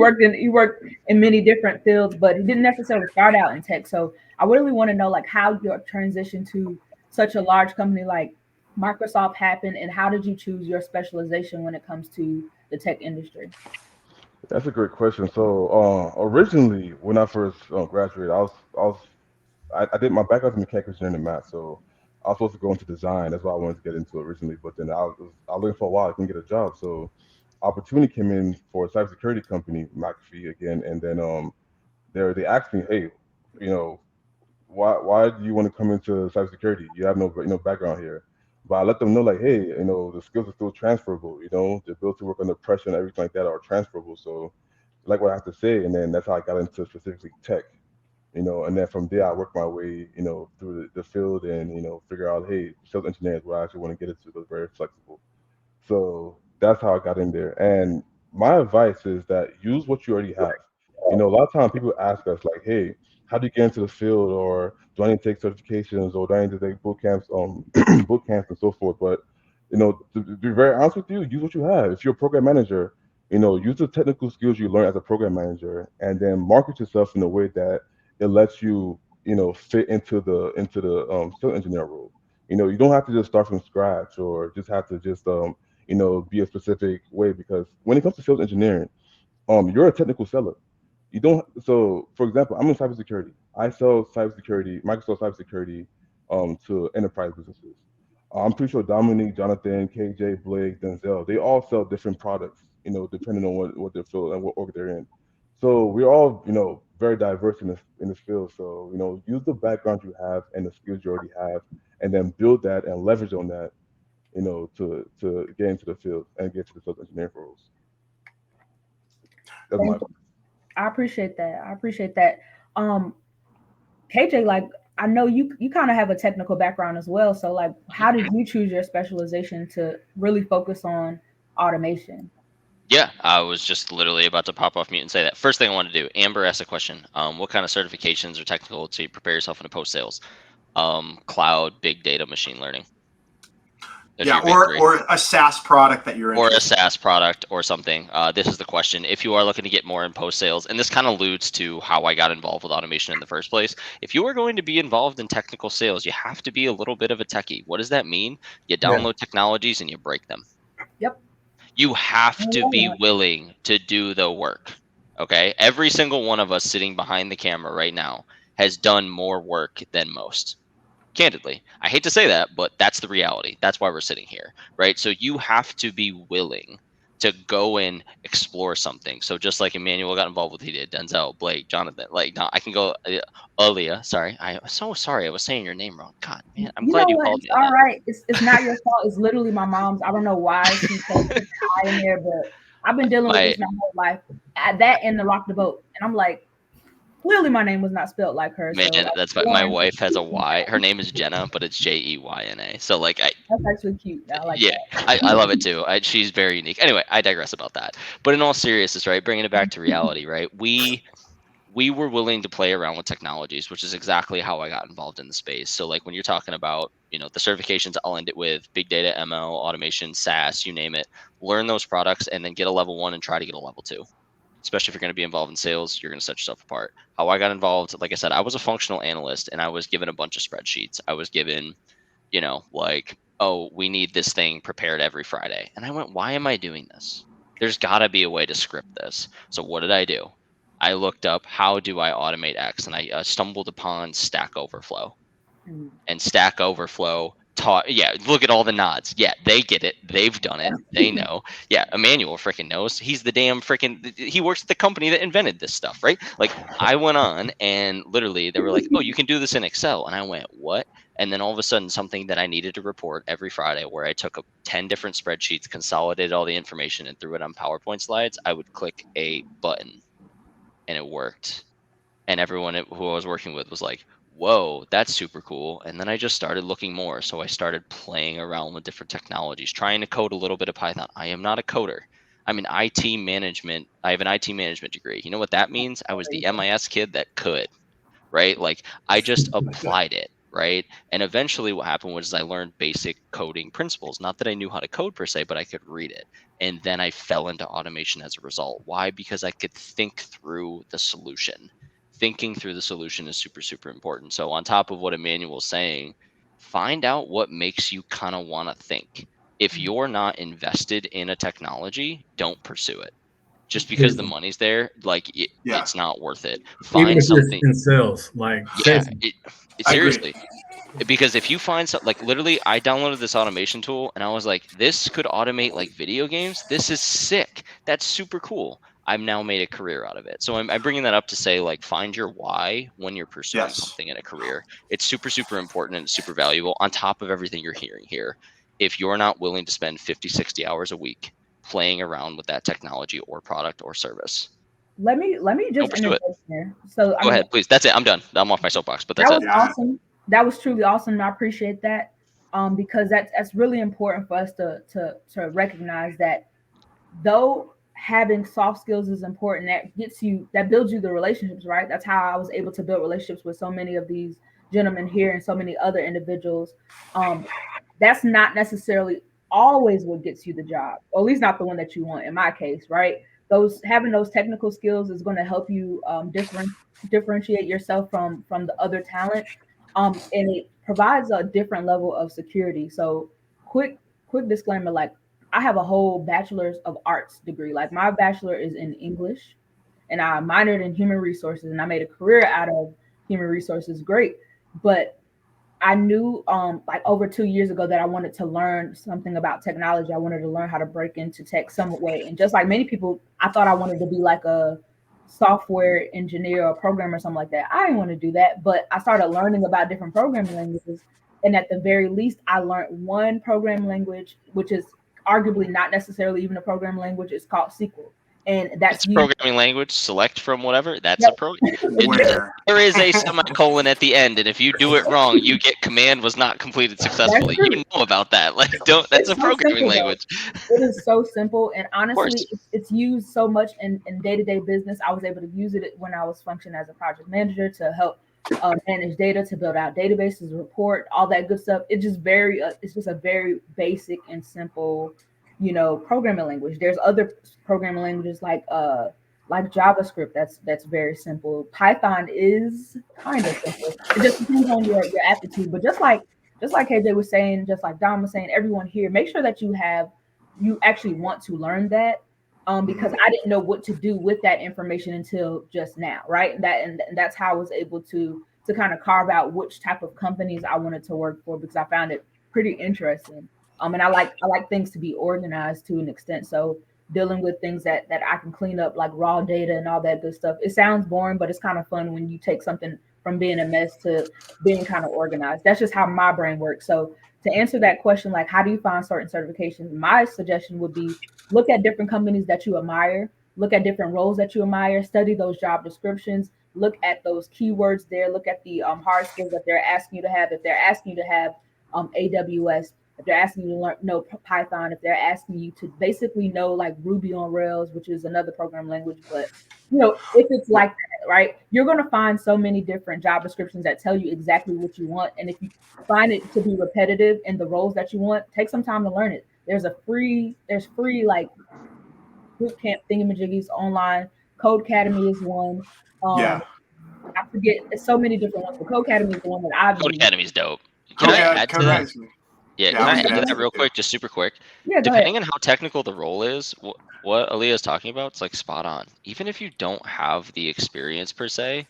worked in many different fields, but he didn't necessarily start out in tech. So I really want to know like how your transition to such a large company like Microsoft happened, and how did you choose your specialization when it comes to the tech industry? That's a great question. So originally, when I first graduated, I did my background in mechanical engineering and math. So I was supposed to go into design. That's what I wanted to get into originally. But then I was looking for a while. I couldn't get a job. So opportunity came in for a cybersecurity company, McAfee again, and then they asked me, hey, you know, why do you want to come into cybersecurity? You have no background here. But I let them know like, hey, the skills are still transferable. The ability to work under pressure and everything like that are transferable. So like what I have to say, and then that's how I got into specifically tech. And then from there I work my way, through the field and figure out, hey, sales engineer is where I actually want to get into. Because very flexible. So that's how I got in there. And my advice is that use what you already have. A lot of times people ask us like, "Hey, how do you get into the field?" Or "Do I need to take certifications?" Or "Do I need to take boot camps, boot camps and so forth?" But to be very honest with you, use what you have. If you're a program manager, use the technical skills you learn as a program manager, and then market yourself in a way that it lets you, fit into the field engineer role. You don't have to just start from scratch or just have to just be a specific way, because when it comes to sales engineering, you're a technical seller. You don't. So, for example, I'm in cybersecurity. I sell cybersecurity, Microsoft cybersecurity, to enterprise businesses. I'm pretty sure Dominique, Jonathan, KJ, Blake, Denzel, they all sell different products. Depending on what their field and what org they're in. So we're all, very diverse in this field. So use the background you have and the skills you already have, and then build that and leverage on that, to get into the field and get to the sales engineering roles. That's my Thank you. I appreciate that. I appreciate that. Um, KJ, like I know you kind of have a technical background as well. So like how did you choose your specialization to really focus on automation? Yeah, I was just literally about to pop off mute and say that. First thing I want to do, Amber asked a question. What kind of certifications are technical to prepare yourself in a post sales? Cloud, big data, machine learning. Those are Yeah, your big three. or a SaaS product that you're Or a interested in. SaaS product or something. This is the question. If you are looking to get more in post sales, and this kind of alludes to how I got involved with automation in the first place. If you are going to be involved in technical sales, you have to be a little bit of a techie. What does that mean? You Yeah. download technologies and you break them. Yep. You have to be Yeah. willing to do the work. Okay. Every single one of us sitting behind the camera right now has done more work than most. Candidly, I hate to say that, but that's the reality. That's why we're sitting here, right? So you have to be willing to go and explore something. So just like Emmanuel got involved with, he did, Denzel, Blake, Jonathan, like now I can go, Alia. Sorry, I'm so sorry. I was saying your name wrong. God, man, I'm You know glad you what? called It's me on all that. right. It's not your fault. It's literally my mom's. I don't know why she put the I in there, but I've been dealing with My this my whole life. At that and the rock the boat, and I'm like, clearly my name was not spelled like her. man, So like, that's my Lauren, wife has a Y. Her name is Jenna, but it's Jeyna. So like that's actually cute. I like yeah, that. I love it too. She's very unique. Anyway, I digress about that. But in all seriousness, right, bringing it back to reality, right? We were willing to play around with technologies, which is exactly how I got involved in the space. So like when you're talking about, the certifications, I'll end it with big data, ML, automation, SaaS, you name it. Learn those products and then get a level 1 and try to get a level 2. Especially if you're going to be involved in sales, you're going to set yourself apart. How I got involved, like I said, I was a functional analyst and I was given a bunch of spreadsheets. I was given, like, oh, we need this thing prepared every Friday. And I went, why am I doing this? There's got to be a way to script this. So what did I do? I looked up, how do I automate X? And I stumbled upon Stack Overflow. And Stack Overflow taught, yeah, look at all the nods. Yeah, they get it. They've done it. They know. Yeah, Emmanuel freaking knows. He's the damn freaking, he works at the company that invented this stuff, right? Like, I went on and literally they were like, oh, you can do this in Excel. And I went, what? And then all of a sudden, something that I needed to report every Friday, where I took 10 different spreadsheets, consolidated all the information, and threw it on PowerPoint slides, I would click a button and it worked. And everyone who I was working with was like, whoa, that's super cool. And then I just started looking more. So I started playing around with different technologies, trying to code a little bit of Python. I am not a coder. I'm an IT management. I have an IT management degree. You know what that means? I was the MIS kid that could, right? Like I just applied it, right? And eventually what happened was I learned basic coding principles. Not that I knew how to code per se, but I could read it. And then I fell into automation as a result. Why? Because I could think through the solution. Thinking through the solution is super, super important. So on top of what Emmanuel's saying, find out what makes you kind of want to think. If you're not invested in a technology, don't pursue it. Just because the money's there, like Yeah, it's not worth it. Even Find if you're something. in sales, like Yeah, sales. I agree. seriously. Because if you find something, like literally, I downloaded this automation tool and I was like, this could automate like video games. This is sick. That's super cool. I've now made a career out of it. So I'm bringing that up to say, like, find your why when you're pursuing Yes. something in a career. It's super, super important and super valuable on top of everything you're hearing here. If you're not willing to spend 50, 60 hours a week playing around with that technology or product or service, let me just let's do it. interject there. So I Go mean, ahead, please. That's it. I'm done. I'm off my soapbox, but that's that it. was awesome. That was truly awesome, and I appreciate that. Because that's really important for us to recognize that though having soft skills is important, that builds you the relationships, right? That's how I was able to build relationships with so many of these gentlemen here and so many other individuals. That's not necessarily always what gets you the job, or at least not the one that you want in my case, right? Those having those technical skills is going to help you differentiate yourself from the other talent, and it provides a different level of security. So quick disclaimer, like I have a whole bachelor's of arts degree. Like my bachelor is in English, and I minored in human resources, and I made a career out of human resources. Great, but I knew like over 2 years ago that I wanted to learn something about technology. I wanted to learn how to break into tech some way. And just like many people, I thought I wanted to be like a software engineer or programmer or something like that. I didn't want to do that, but I started learning about different programming languages. And at the very least, I learned one programming language, which is arguably not necessarily even a programming language. It's called SQL. And that's It's a used. programming language. Select from whatever. That's Yep. a program. There is a semicolon at the end, and if you do it wrong, you get command was not completed successfully. true. You know about that. Like, don't. That's It's a so programming simple, though. language. It is so simple, and honestly, course. it's used so much in day-to-day business. I was able to use it when I was functioning as a project manager to help manage data, to build out databases, report, all that good stuff. It's just it's just a very basic and simple, programming language. There's other programming languages like JavaScript. That's very simple. Python is kind of simple. It just depends on your aptitude. But just like KJ was saying, just like Dom was saying, everyone here, make sure that you actually want to learn that. Because I didn't know what to do with that information until just now, right? And that's how I was able to kind of carve out which type of companies I wanted to work for, because I found it pretty interesting. And I like things to be organized to an extent. So dealing with things that I can clean up, like raw data and all that good stuff. It sounds boring, but it's kind of fun when you take something from being a mess to being kind of organized. That's just how my brain works. So to answer that question, like how do you find certain certifications? My suggestion would be look at different companies that you admire, look at different roles that you admire, study those job descriptions, look at those keywords there, look at the hard skills that they're asking you to have. If they're asking you to have AWS, if they're asking you to know Python, if they're asking you to basically know like Ruby on Rails, which is another programming language, but if it's like that, right, you're going to find so many different job descriptions that tell you exactly what you want. And if you find it to be repetitive in the roles that you want, take some time to learn it. There's free like boot camp thingamajiggies online. Code Academy is one. I forget, it's so many different ones, but Code Academy is the one that I've Code used. Academy is dope. Can I add to that? Yeah, can I add to that real quick, just super quick? Yeah, depending on how technical the role is, what Aaliyah is talking about, it's like spot on. Even if you don't have the experience per se,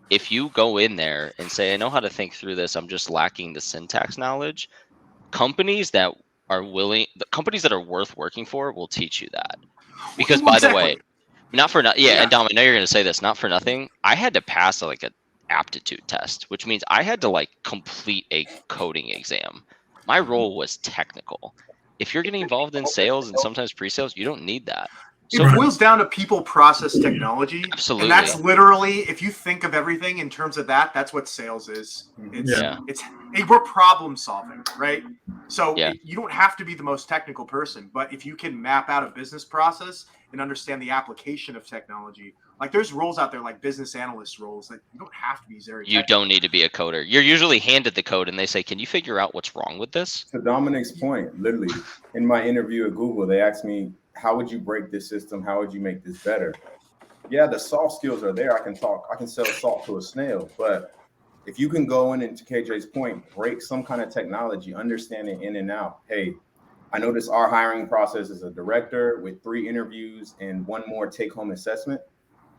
if you go in there and say, I know how to think through this, I'm just lacking the syntax knowledge, companies that are worth working for will teach you that. Because by the way, not for nothing. Yeah, and Dom, I know you're going to say this. Not for nothing. I had to pass like an aptitude test, which means I had to like complete a coding exam. My role was technical. If you're getting involved in sales and sometimes pre-sales, you don't need that. So it boils down to people, process, technology. Absolutely. And that's literally, if you think of everything in terms of that's what sales is. We're problem solving, right? So you don't have to be the most technical person, but if you can map out a business process and understand the application of technology, like there's roles out there like business analyst roles that you don't have to be very technical. You don't need to be a coder. You're usually handed the code and they say, can you figure out what's wrong with this? To Dominic's point, literally in my interview at Google, they asked me, how would you break this system? How would you make this better? Yeah, the soft skills are there. I can sell salt to a snail. But if you can go in, and to KJ's point, break some kind of technology, understand it in and out. Hey, I notice our hiring process is a director with 3 interviews and 1 more take-home assessment.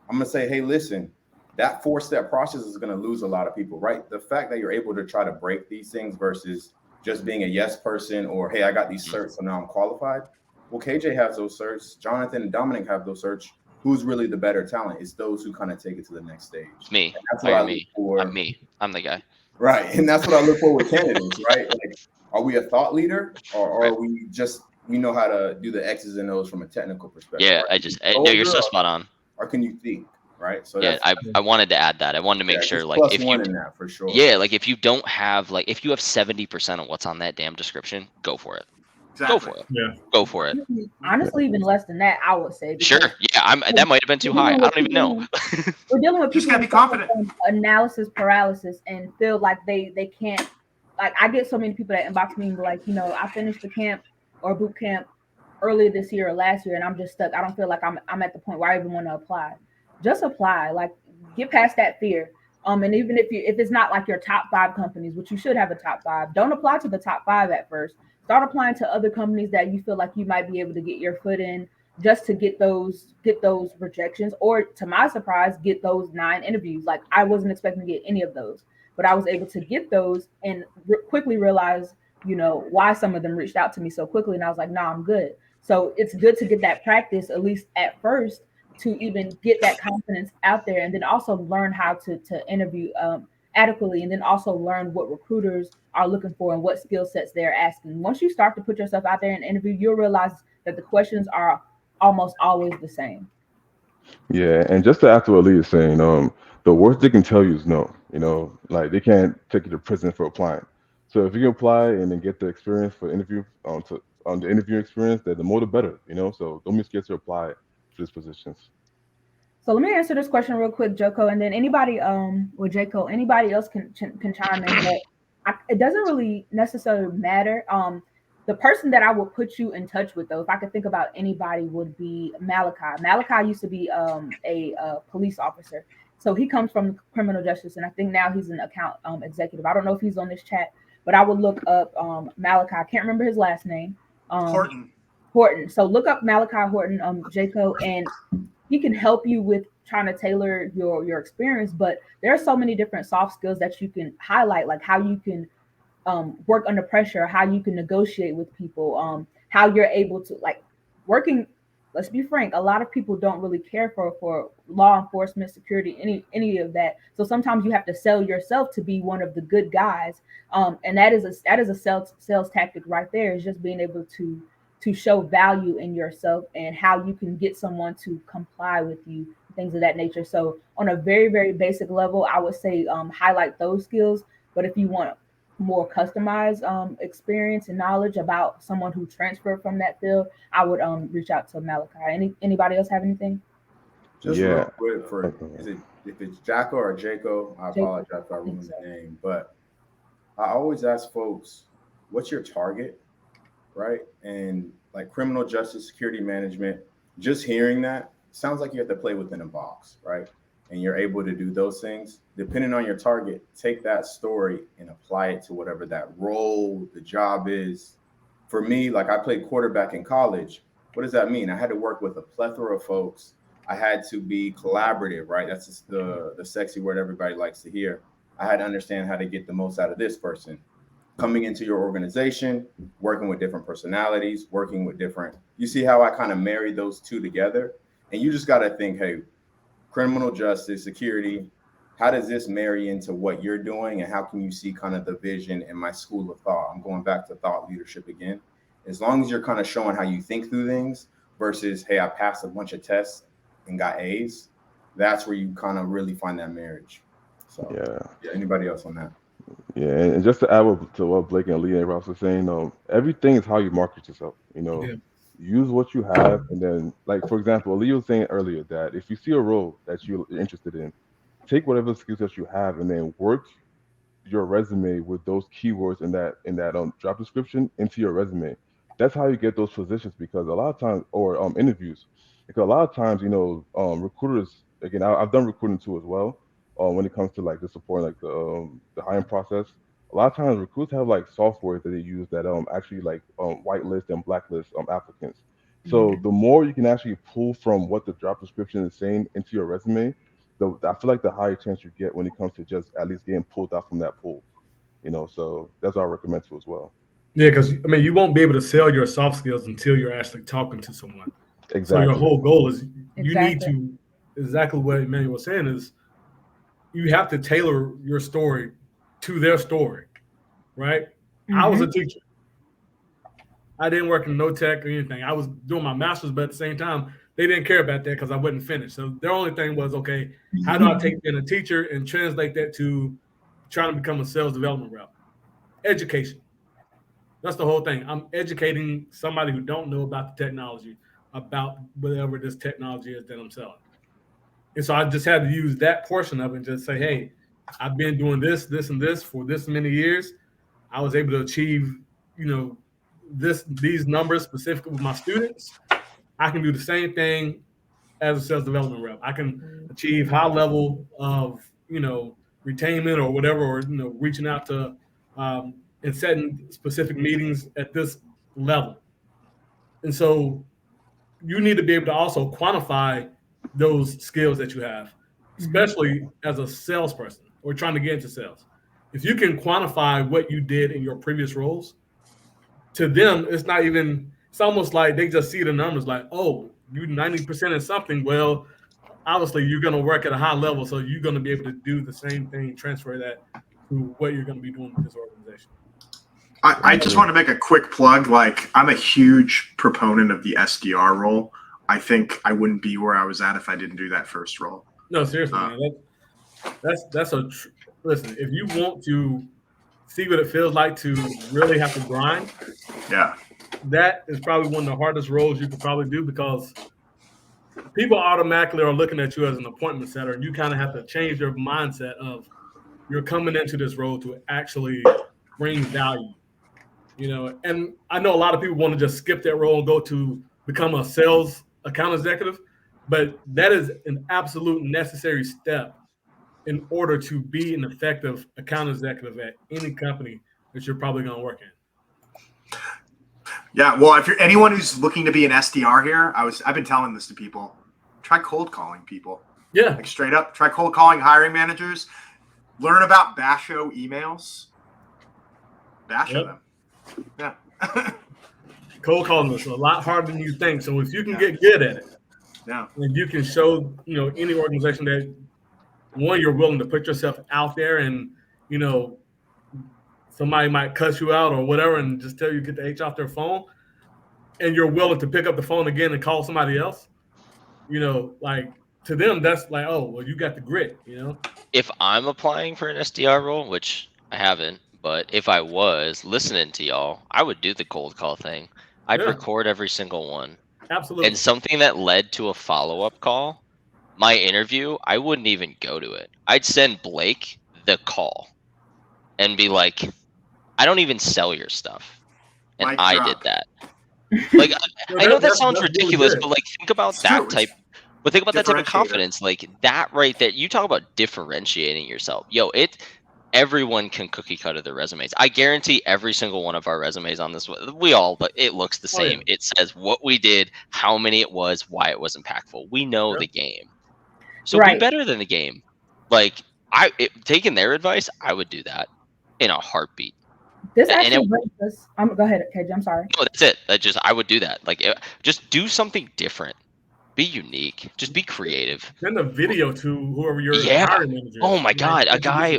I'm going to say, hey, listen, that 4-step process is going to lose a lot of people, right? The fact that you're able to try to break these things versus just being a yes person or, hey, I got these certs, so now I'm qualified. Well, KJ has those certs. Jonathan and Dominic have those certs. Who's really the better talent? It's those who kind of take it to the next stage. It's me. And that's what I look for. I'm me. I'm the guy. Right. And that's what I look for with candidates, right? Like, are we a thought leader or are we know how to do the X's and O's from a technical perspective? Yeah, right? no, you're so spot on. or can you think, right? So Yeah, that's I wanted to add that. I wanted to make sure, just like, plus if one you, in that for sure. yeah, like if you don't have, like, if you have 70% of what's on that damn description, go for it. Go Exactly. for it. Yeah. Go for it. Honestly, even less than that, I would say. Sure. Because Yeah, that might have been too high. I don't even know. We're dealing with Just people gotta who be confident. suffer from analysis paralysis and feel like they can't. Like, I get so many people that inbox me and be like, I finished the camp or boot camp earlier this year or last year, and I'm just stuck. I don't feel like I'm at the point where I even want to apply. Just apply. Like, get past that fear. And even if it's not like your top 5 companies, which you should have a top 5, don't apply to the top 5 at first. Start applying to other companies that you feel like you might be able to get your foot in, just to get those rejections, or, to my surprise, get those 9 interviews. Like, I wasn't expecting to get any of those, but I was able to get those and quickly realize, why some of them reached out to me so quickly. And I was like, nah, I'm good. So it's good to get that practice, at least at first, to even get that confidence out there, and then also learn how to interview adequately, and then also learn what recruiters are looking for and what skill sets they're asking. Once you start to put yourself out there and interview, you'll realize that the questions are almost always the same. Yeah, and just to add to what Lee is saying, the worst they can tell you is no. Like they can't take you to prison for applying. So if you can apply and then get the experience for interview, on the interview experience, then the more the better. So don't be scared to apply for these positions. So let me answer this question real quick, Joko, and then anybody, Joko, anybody else can chime in. But it doesn't really necessarily matter. The person that I would put you in touch with, though, if I could think about anybody, would be Malachi. Malachi used to be a police officer, so he comes from criminal justice, and I think now he's an account executive. I don't know if he's on this chat, but I would look up Malachi. I can't remember his last name. Horton. So look up Malachi Horton, Joko, and he can help you with trying to tailor your experience. But there are so many different soft skills that you can highlight, like how you can work under pressure, how you can negotiate with people, how you're able to, like, working. Let's be frank, a lot of people don't really care for law enforcement, security, any of that. So sometimes you have to sell yourself to be one of the good guys, and that is a sales tactic right there. Is just being able to show value in yourself and how you can get someone to comply with you, things of that nature. So on a very, very basic level, I would say highlight those skills. But if you want more customized experience and knowledge about someone who transferred from that field, I would reach out to Malachi. Anybody else have anything? Just real quick, if it's Jacko or Jaco, I apologize if I ruined the name, but I always ask folks, what's your target? Right? And like criminal justice, security management, just hearing that sounds like you have to play within a box, right? And you're able to do those things. Depending on your target, take that story and apply it to whatever that role, the job is. For me, like I played quarterback in college. What does that mean? I had to work with a plethora of folks. I had to be collaborative, right? That's just the sexy word everybody likes to hear. I had to understand how to get the most out of this person. Coming into your organization, working with different personalities, working with different, you see how I kind of married those two together? And you just got to think, hey, criminal justice, security, how does this marry into what you're doing? And how can you see kind of the vision in my school of thought? I'm going back to thought leadership again. As long as you're kind of showing how you think through things versus, hey, I passed a bunch of tests and got A's, that's where you kind of really find that marriage. So yeah, anybody else on that? Yeah, and just to add to what Blake and Lee and Ross were saying, everything is how you market yourself. Use what you have, and then, like, for example, Lee was saying earlier that if you see a role that you're interested in, take whatever skills that you have, and then work your resume with those keywords in that job description into your resume. That's how you get those positions, because a lot of times, or interviews, because a lot of times, recruiters. Again, I've done recruiting too as well. When it comes to like the support, like the hiring process, a lot of times recruiters have like software that they use that actually like whitelist and blacklist applicants. So the more you can actually pull from what the job description is saying into your resume, I feel like the higher chance you get when it comes to just at least getting pulled out from that pool. So that's what I recommend too as well. Yeah, because I mean, you won't be able to sell your soft skills until you're actually talking to someone. Exactly. So your whole goal is you need to, exactly what Emmanuel was saying, is you have to tailor your story to their story, right? I was a teacher. I didn't work in no tech or anything. I was doing my master's, but at the same time, they didn't care about that because I wasn't finished. So their only thing was, okay, how do I take being a teacher and translate that to trying to become a sales development rep? Education. That's the whole thing. I'm educating somebody who don't know about the technology, about whatever this technology is that I'm selling. And so I just had to use that portion of it and just say, hey, I've been doing this, this, and this for this many years. I was able to achieve, these numbers specifically with my students. I can do the same thing as a sales development rep. I can achieve high level of, retainment or whatever, or, reaching out to and setting specific meetings at this level. And so you need to be able to also quantify those skills that you have, especially as a salesperson or trying to get into sales. If you can quantify what you did in your previous roles, to them, it's almost like they just see the numbers like, oh, you 90% in something. Well, obviously you're going to work at a high level, so you're going to be able to do the same thing, transfer that to what you're going to be doing with this organization. I just want to make a quick plug. Like, I'm a huge proponent of the SDR role. I think I wouldn't be where I was at if I didn't do that first role. No, seriously, man. Listen, if you want to see what it feels like to really have to grind, yeah, that is probably one of the hardest roles you could probably do, because people automatically are looking at you as an appointment setter, and you kind of have to change your mindset of you're coming into this role to actually bring value. And I know a lot of people want to just skip that role and go to become a sales account executive, but that is an absolute necessary step in order to be an effective account executive at any company that you're probably going to work in. Yeah, well, if you're anyone who's looking to be an SDR here, I've been telling this to people. Try cold calling people. Yeah. Like, straight up, try cold calling hiring managers. Learn about Basho emails. Basho them. Yeah. Cold calling is a lot harder than you think. So if you can get good at it, and you can show, any organization that, one, you're willing to put yourself out there, and, somebody might cuss you out or whatever and just tell you to get the H off their phone, and you're willing to pick up the phone again and call somebody else, like, to them, that's like, oh, well, you got the grit, If I'm applying for an SDR role, which I haven't, but if I was listening to y'all, I would do the cold call thing. I'd record every single one. Absolutely. And something that led to a follow-up call, my interview, I wouldn't even go to it. I'd send Blake the call and be like, I don't even sell your stuff. And I did that. Like, I know that sounds ridiculous, but like, think about that type. But think about that type of confidence, like that right there. You talk about differentiating yourself. Yo, everyone can cookie cutter their resumes. I guarantee every single one of our resumes on this, but it looks the same. Oh, yeah. It says what we did, how many it was, why it was impactful. We know the game. So be better than the game. Like, taking their advice, I would do that in a heartbeat. This actually brings us. Go ahead, KJ. I'm sorry. No, that's it. I would do that. Like, just do something different. Be unique. Just be creative. Send a video to whoever you're hiring manager. Oh my God, a guy.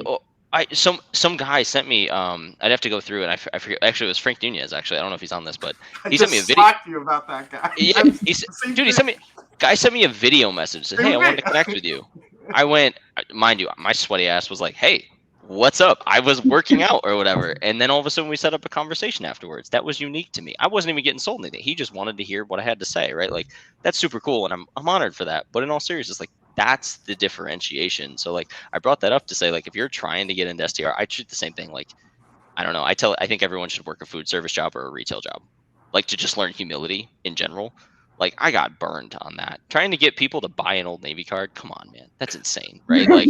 Some guy sent me. I'd have to go through, and I forget. Actually, it was Frank Nunez. Actually, I don't know if he's on this, but he sent me a video. You about that guy. Yeah, he sent me. Guy sent me a video message. Said, "Hey, I wanted to connect with you." I went. Mind you, my sweaty ass was like, "Hey, what's up?" I was working out or whatever, and then all of a sudden we set up a conversation afterwards. That was unique to me. I wasn't even getting sold anything. He just wanted to hear what I had to say, right? Like, that's super cool, and I'm honored for that. But in all seriousness, like, that's the differentiation. So like, I brought that up to say, like, if you're trying to get into SDR, I treat the same thing. Like, I don't know. I think everyone should work a food service job or a retail job, like, to just learn humility in general. Like, I got burned on that. Trying to get people to buy an Old Navy card. Come on, man. That's insane, right? Like,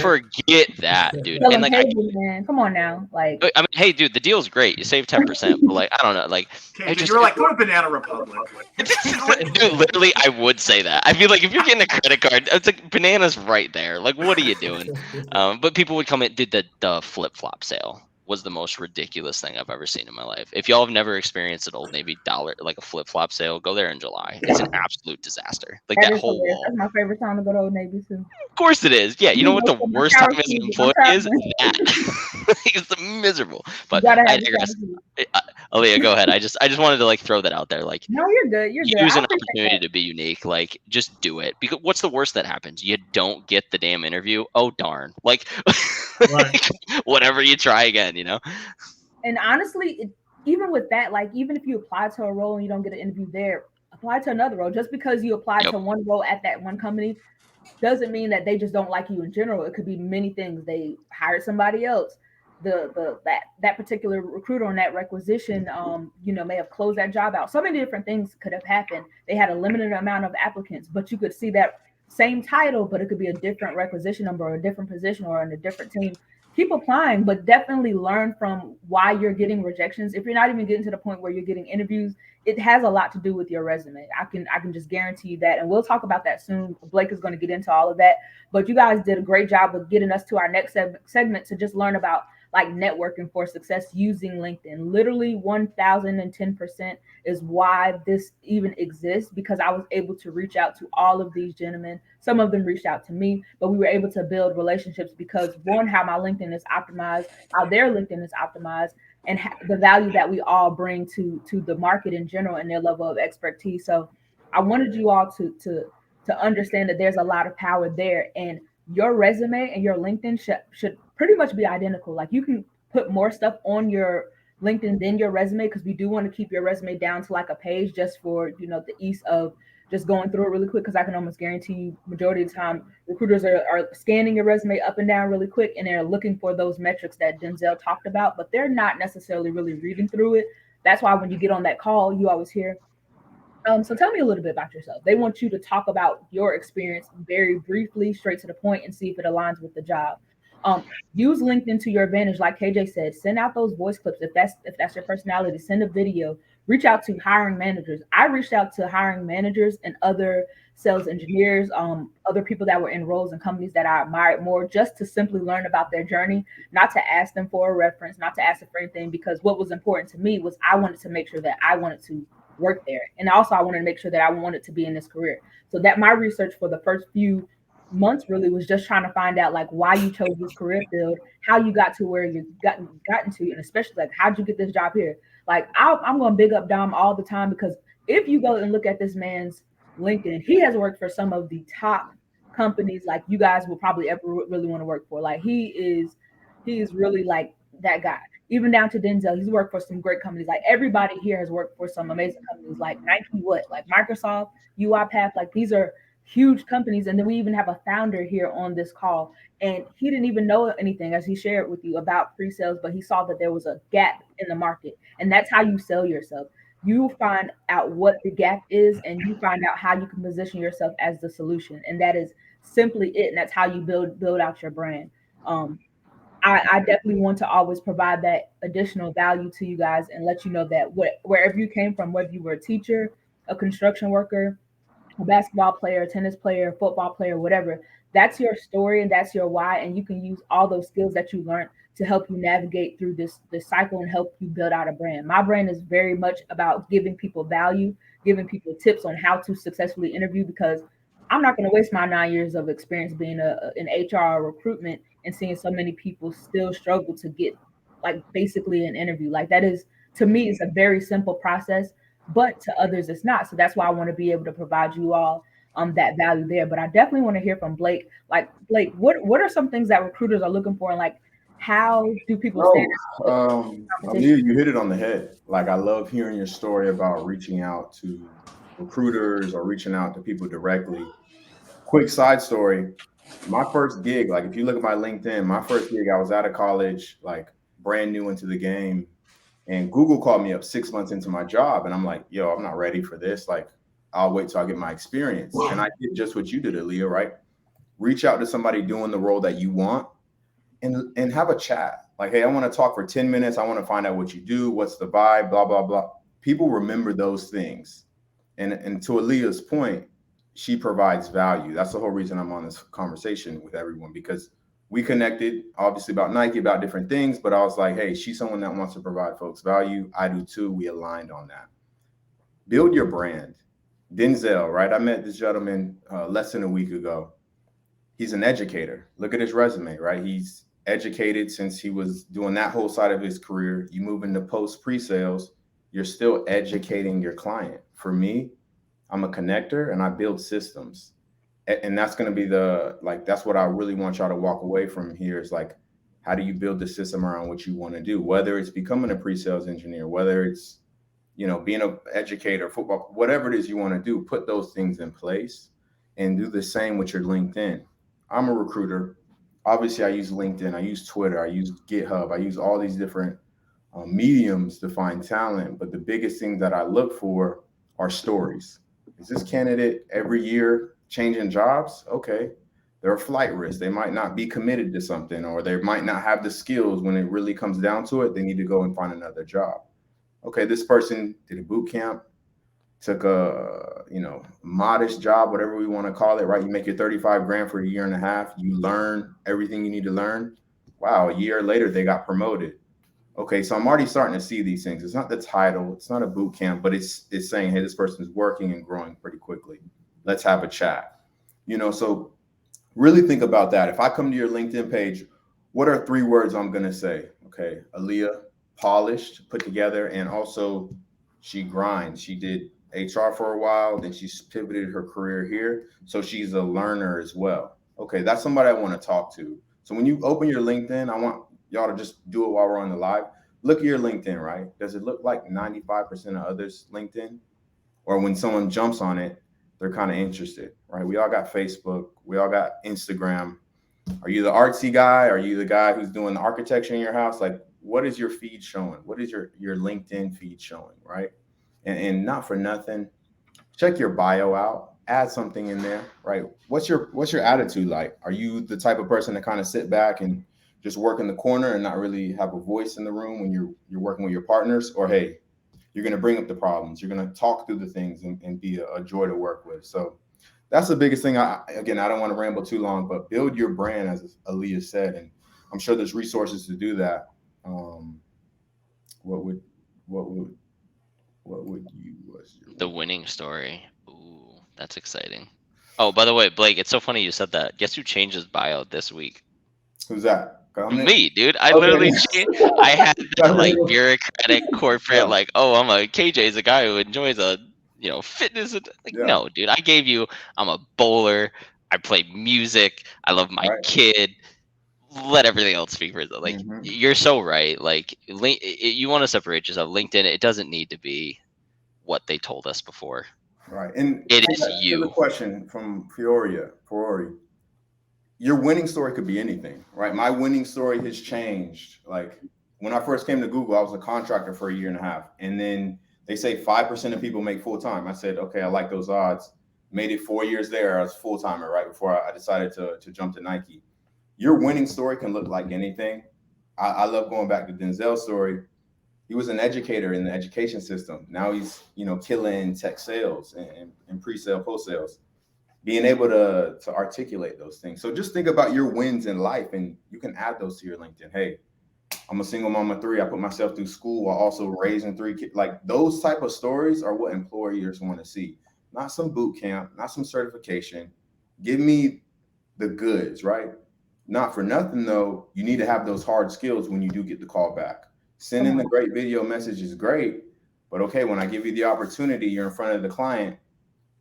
forget that, dude. And like, man, come on now. Like, I mean, hey, dude, the deal's great. You save 10%, but like, I don't know. Like, you're like, go to Banana Republic. Dude, literally, I would say that. I feel like if you're getting a credit card, it's like Banana's right there. Like, what are you doing? But people would come in, did the flip-flop sale. was the most ridiculous thing I've ever seen in my life. If y'all have never experienced an Old Navy dollar, like a flip-flop sale, go there in July. It's an absolute disaster. Like That that is whole hilarious. wall. That's my favorite time to go to Old Navy too. Of course it is. Yeah, you know what the Most of my worst shower time as an shoes when I'm employee is? traveling. That. It's miserable. You But gotta I have the shower digress. shoes. Aaliyah, go ahead. I just wanted to like throw that out there. Like, No, you're good. You're good. use I an appreciate opportunity that. to be unique. Like, just do it. Because what's the worst that happens? You don't get the damn interview. Oh darn. Like, Right. whatever, you try again, you know? And honestly, even with that, like even if you apply to a role and you don't get an interview there, apply to another role. Just because you applied Yep. to one role at that one company doesn't mean that they just don't like you in general. It could be many things. They hired somebody else. That particular recruiter on that requisition, may have closed that job out. So many different things could have happened. They had a limited amount of applicants, but you could see that same title, but it could be a different requisition number or a different position or in a different team. Keep applying, but definitely learn from why you're getting rejections. If you're not even getting to the point where you're getting interviews, it has a lot to do with your resume. I can just guarantee you that, and we'll talk about that soon. Blake is going to get into all of that, but you guys did a great job of getting us to our next segment to just learn about like networking for success using LinkedIn. Literally 1010% is why this even exists, because I was able to reach out to all of these gentlemen. Some of them reached out to me, but we were able to build relationships because one, how my LinkedIn is optimized, how their LinkedIn is optimized, and the value that we all bring to the market in general and their level of expertise. So I wanted you all to understand that there's a lot of power there, and your resume and your LinkedIn should pretty much be identical. Like you can put more stuff on your LinkedIn than your resume, because we do want to keep your resume down to like a page just for the ease of just going through it really quick, because I can almost guarantee you majority of the time recruiters are scanning your resume up and down really quick, and they're looking for those metrics that Denzel talked about, but they're not necessarily really reading through it. That's why when you get on that call, you always hear, so tell me a little bit about yourself. They want you to talk about your experience very briefly, straight to the point, and see if it aligns with the job. Use LinkedIn to your advantage, like KJ said. Send out those voice clips if that's your personality. Send a video. Reach out to hiring managers. I reached out to hiring managers and other sales engineers, other people that were in roles and companies that I admired more, just to simply learn about their journey, not to ask them for a reference, not to ask them for anything, because what was important to me was I wanted to make sure that I wanted to work there. And also I wanted to make sure that I wanted to be in this career. So that my research for the first few months really was just trying to find out like why you chose this career field, how you got to where you gotten to, and especially like how'd you get this job here. Like I'm going to big up Dom all the time, because if you go and look at this man's LinkedIn, he has worked for some of the top companies like you guys will probably ever really want to work for. Like he is really like that guy. Even down to Denzel, he's worked for some great companies. Like everybody here has worked for some amazing companies, like Nike, like Microsoft, UiPath. Like these are huge companies. And then we even have a founder here on this call, and he didn't even know anything, as he shared with you, about pre-sales, but he saw that there was a gap in the market, and that's how you sell yourself. You find out what the gap is, and you find out how you can position yourself as the solution, and that is simply it. And that's how you build out your brand. I definitely want to always provide that additional value to you guys and let you know that wherever you came from, whether you were a teacher, a construction worker, a basketball player, a tennis player, football player, whatever, that's your story and that's your why. And you can use all those skills that you learned to help you navigate through this cycle and help you build out a brand. My brand is very much about giving people value, giving people tips on how to successfully interview, because I'm not going to waste my 9 years of experience being in HR or recruitment and seeing so many people still struggle to get like basically an interview. Like that is, to me, it's a very simple process, but to others it's not. So that's why I want to be able to provide you all that value there. But I definitely want to hear from Blake. Like Blake, what are some things that recruiters are looking for, and like how do people stand Aaliyah, you hit it on the head. Like I love hearing your story about reaching out to recruiters or reaching out to people directly. Quick side story. My first gig, like if you look at my LinkedIn, my first gig, I was out of college, like brand new into the game. And Google called me up 6 months into my job. And I'm like, yo, I'm not ready for this. Like, I'll wait till I get my experience. And I did just what you did, Aaliyah, right? Reach out to somebody doing the role that you want and have a chat. Like, hey, I want to talk for 10 minutes. I want to find out what you do. What's the vibe, blah, blah, blah. People remember those things. And to Aaliyah's point, she provides value. That's the whole reason I'm on this conversation with everyone, because we connected obviously about Nike, about different things, but I was like, hey, she's someone that wants to provide folks value. I do too. We aligned on that. Build your brand. Denzel, right? I met this gentleman less than a week ago. He's an educator. Look at his resume, right? He's educated since he was doing that whole side of his career. You move into post pre-sales, you're still educating your client. For me, I'm a connector and I build systems. And that's going to be that's what I really want y'all to walk away from here is like, how do you build the system around what you want to do? Whether it's becoming a pre-sales engineer, whether it's, being an educator, football, whatever it is you want to do, put those things in place and do the same with your LinkedIn. I'm a recruiter. Obviously, I use LinkedIn, I use Twitter, I use GitHub, I use all these different mediums to find talent. But the biggest thing that I look for are stories. Is this candidate every year changing jobs? Okay. They're a flight risk. They might not be committed to something, or they might not have the skills when it really comes down to it. They need to go and find another job. Okay, this person did a boot camp, took a modest job, whatever we want to call it, right? You make your 35 grand for a year and a half. You learn everything you need to learn. Wow, a year later they got promoted. Okay, so I'm already starting to see these things. It's not the title, it's not a boot camp, but it's saying, hey, this person is working and growing pretty quickly. Let's have a chat. So really think about that. If I come to your LinkedIn page, what are 3 words I'm gonna say? Okay, Aaliyah, polished, put together, and also she grinds. She did HR for a while, then she's pivoted her career here. So she's a learner as well. Okay, that's somebody I want to talk to. So when you open your LinkedIn, I want y'all to just do it while we're on the live. Look at your LinkedIn, right? Does it look like 95% of others' LinkedIn? Or when someone jumps on it, they're kind of interested, right? We all got Facebook, we all got Instagram. Are you the artsy guy? Are you the guy who's doing the architecture in your house? Like, what is your feed showing? What is your LinkedIn feed showing, right? And not for nothing, check your bio out, add something in there, right? What's your attitude like? Are you the type of person to kind of sit back and just work in the corner and not really have a voice in the room when you're working with your partners? Or hey, you're going to bring up the problems, you're going to talk through the things and be a joy to work with. So that's the biggest thing. I don't want to ramble too long, but build your brand, as Aaliyah said, and I'm sure there's resources to do that. What would you was your The winning story? Ooh, that's exciting. Oh, by the way, Blake, it's so funny you said that. Guess who changed his bio this week? Who's that? Me, dude. I Okay, literally yes. I had that like bureaucratic corporate, Yeah. like, oh, KJ's a guy who enjoys fitness. Like, Yeah. no, dude. I gave you, I'm a bowler. I play music. I love my Right. kid. Let everything else speak for itself. Like, you're so right. Like, you want to separate yourself. LinkedIn, it doesn't need to be what they told us before. Right. And It is to you. the question from Fiori, your winning story could be anything, right? My winning story has changed. Like when I first came to Google, I was a contractor for a year and a half. And then they say 5% of people make full time. I said, okay, I like those odds. Made it 4 years there. I was full timer right before I decided to jump to Nike. Your winning story can look like anything. I love going back to Denzel's story. He was an educator in the education system. Now he's, killing tech sales and pre-sale, post-sales, being able to articulate those things. So just think about your wins in life and you can add those to your LinkedIn. Hey, I'm a single mom of 3. I put myself through school while also raising 3 kids. Like those type of stories are what employers want to see. Not some boot camp, not some certification. Give me the goods, right? Not for nothing though, you need to have those hard skills when you do get the call back. Sending the great video message is great, but okay, when I give you the opportunity, you're in front of the client,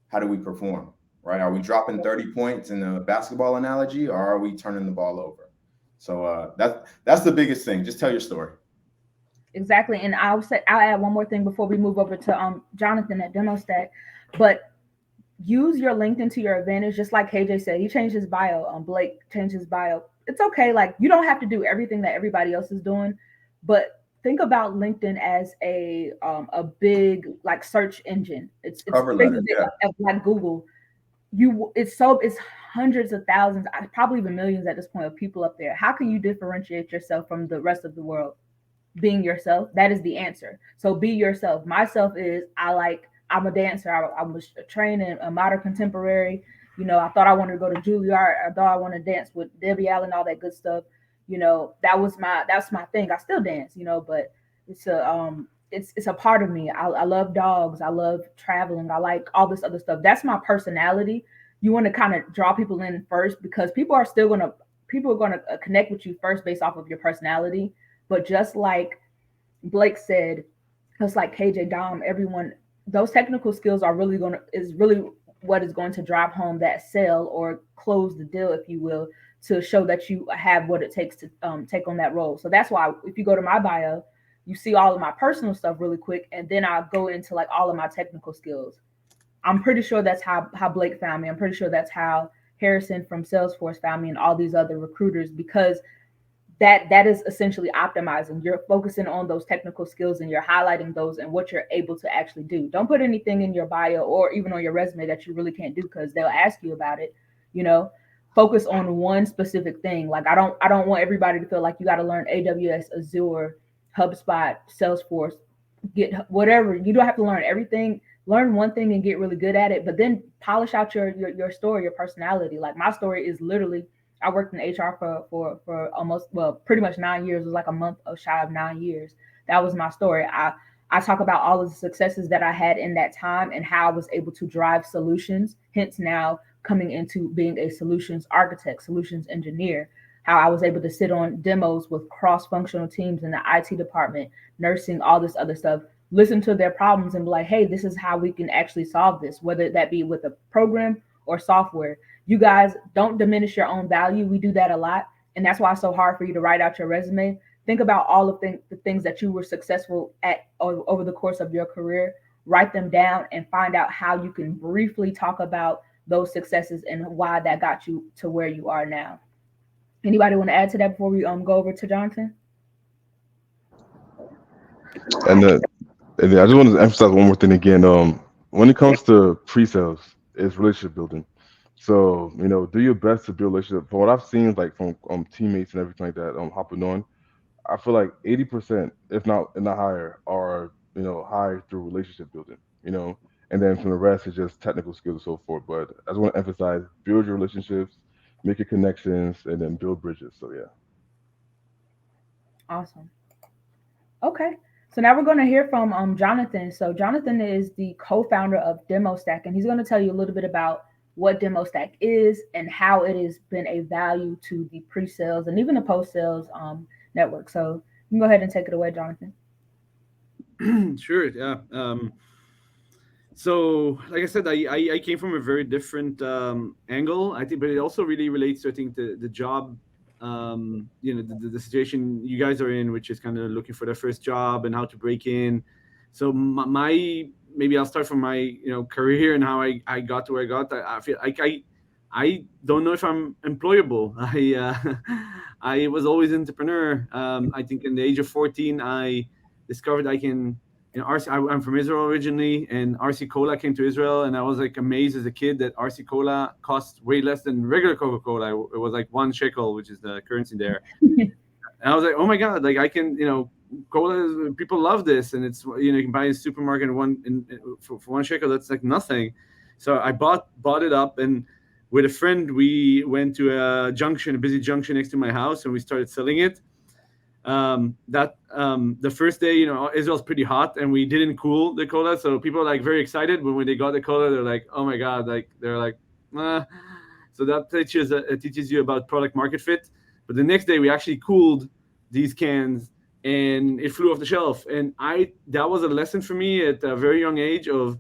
how do we perform, right? Are we dropping 30 points in the basketball analogy, or are we turning the ball over? So that's the biggest thing. Just tell your story. Exactly. And I'll add one more thing before we move over to Jonathan at DemoStack. But use your LinkedIn to your advantage, just like KJ said. He changed his bio. Blake changed his bio. It's okay. Like you don't have to do everything that everybody else is doing, but think about LinkedIn as a big like search engine. It's Cover letter, like Google. It's hundreds of thousands, probably even millions at this point of people up there. How can you differentiate yourself from the rest of the world? Being yourself. That is the answer. So be yourself. Myself is I'm a dancer. I'm a trained in a modern contemporary. I thought I wanted to go to Juilliard. I thought I wanted to dance with Debbie Allen, all that good stuff. That's my thing. I still dance, but it's a part of me. I love dogs. I love traveling. I like all this other stuff. That's my personality. You want to kind of draw people in first because people are going to connect with you first based off of your personality. But just like Blake said, just like KJ, Dom, everyone, those technical skills are really what is going to drive home that sale or close the deal, if you will, to show that you have what it takes to take on that role. So that's why if you go to my bio, you see all of my personal stuff really quick, and then I'll go into like all of my technical skills. I'm pretty sure that's how Blake found me. I'm pretty sure that's how Harrison from Salesforce found me and all these other recruiters, because that is essentially optimizing. You're focusing on those technical skills and you're highlighting those and what you're able to actually do. Don't put anything in your bio or even on your resume that you really can't do because they'll ask you about it. Focus on one specific thing. Like I don't want everybody to feel like you got to learn AWS, Azure, HubSpot, Salesforce, get whatever. You don't have to learn everything. Learn one thing and get really good at it, but then polish out your story, your personality. Like my story is literally, I worked in HR for almost, pretty much 9 years. It was like a month shy of 9 years. That was my story. I talk about all of the successes that I had in that time and how I was able to drive solutions. Hence now coming into being a solutions architect, solutions engineer, how I was able to sit on demos with cross-functional teams in the IT department, nursing, all this other stuff, listen to their problems and be like, hey, this is how we can actually solve this, whether that be with a program or software. You guys don't diminish your own value. We do that a lot. And that's why it's so hard for you to write out your resume. Think about all of the things that you were successful at over the course of your career. Write them down and find out how you can briefly talk about those successes and why that got you to where you are now. Anybody want to add to that before we go over to Jonathan? And I just wanted to emphasize one more thing again. When it comes to pre-sales, it's relationship building. So do your best to build relationship. From what I've seen, like from teammates and everything like that, hopping on, I feel like 80%, if not higher, are high through relationship building. And then from the rest is just technical skills and so forth. But I just want to emphasize: build your relationships, make your connections, and then build bridges. So yeah. Awesome. Okay. So now we're going to hear from Jonathan. So Jonathan is the co-founder of DemoStack, and he's going to tell you a little bit about what DemoStack is and how it has been a value to the pre-sales and even the post-sales network. So you can go ahead and take it away, Jonathan. Sure. Yeah. So, like I said, I came from a very different angle, I think, but it also really relates to, I think, the job, the situation you guys are in, which is kind of looking for their first job and how to break in. So maybe I'll start from my career and how I got to where I got. I feel like I don't know if I'm employable. I was always an entrepreneur. I think in the age of 14, I discovered I can. I'm from Israel originally, and RC Cola came to Israel, and I was like amazed as a kid that RC Cola costs way less than regular Coca-Cola. It was like 1 shekel, which is the currency there. And I was like, oh my God, like I can, cola, people love this, and it's you can buy in a supermarket for 1 shekel. That's like nothing. So I bought it up, and with a friend we went to a busy junction next to my house, and we started selling it. The first day, Israel's pretty hot, and we didn't cool the cola, so people are like very excited, but when they got the cola, they're like, oh my God, like they're like, so that teaches you about product market fit. But the next day we actually cooled these cans, and it flew off the shelf, and that was a lesson for me at a very young age of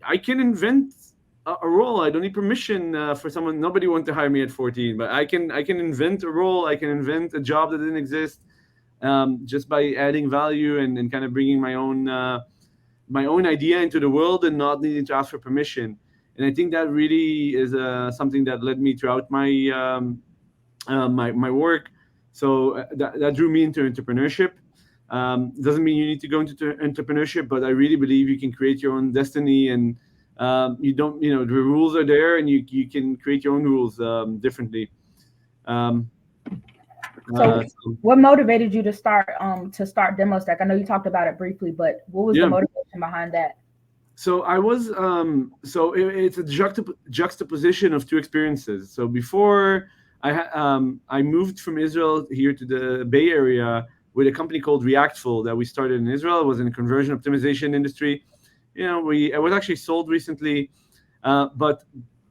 I can invent a role. I don't need permission for someone. Nobody wanted to hire me at 14, but I can invent a role. I can invent a job that didn't exist just by adding value and kind of bringing my own idea into the world and not needing to ask for permission. And I think that really is something that led me throughout my my work. So that drew me into entrepreneurship. Doesn't mean you need to go into entrepreneurship, but I really believe you can create your own destiny, and you don't, the rules are there, and you can create your own rules differently. So what motivated you to start DemoStack? I know you talked about it briefly, but what was the motivation behind that? So I was it's a juxtaposition of two experiences. So before I moved from Israel here to the Bay Area with a company called Reactful that we started in Israel. It was in the conversion optimization industry. It was actually sold recently, but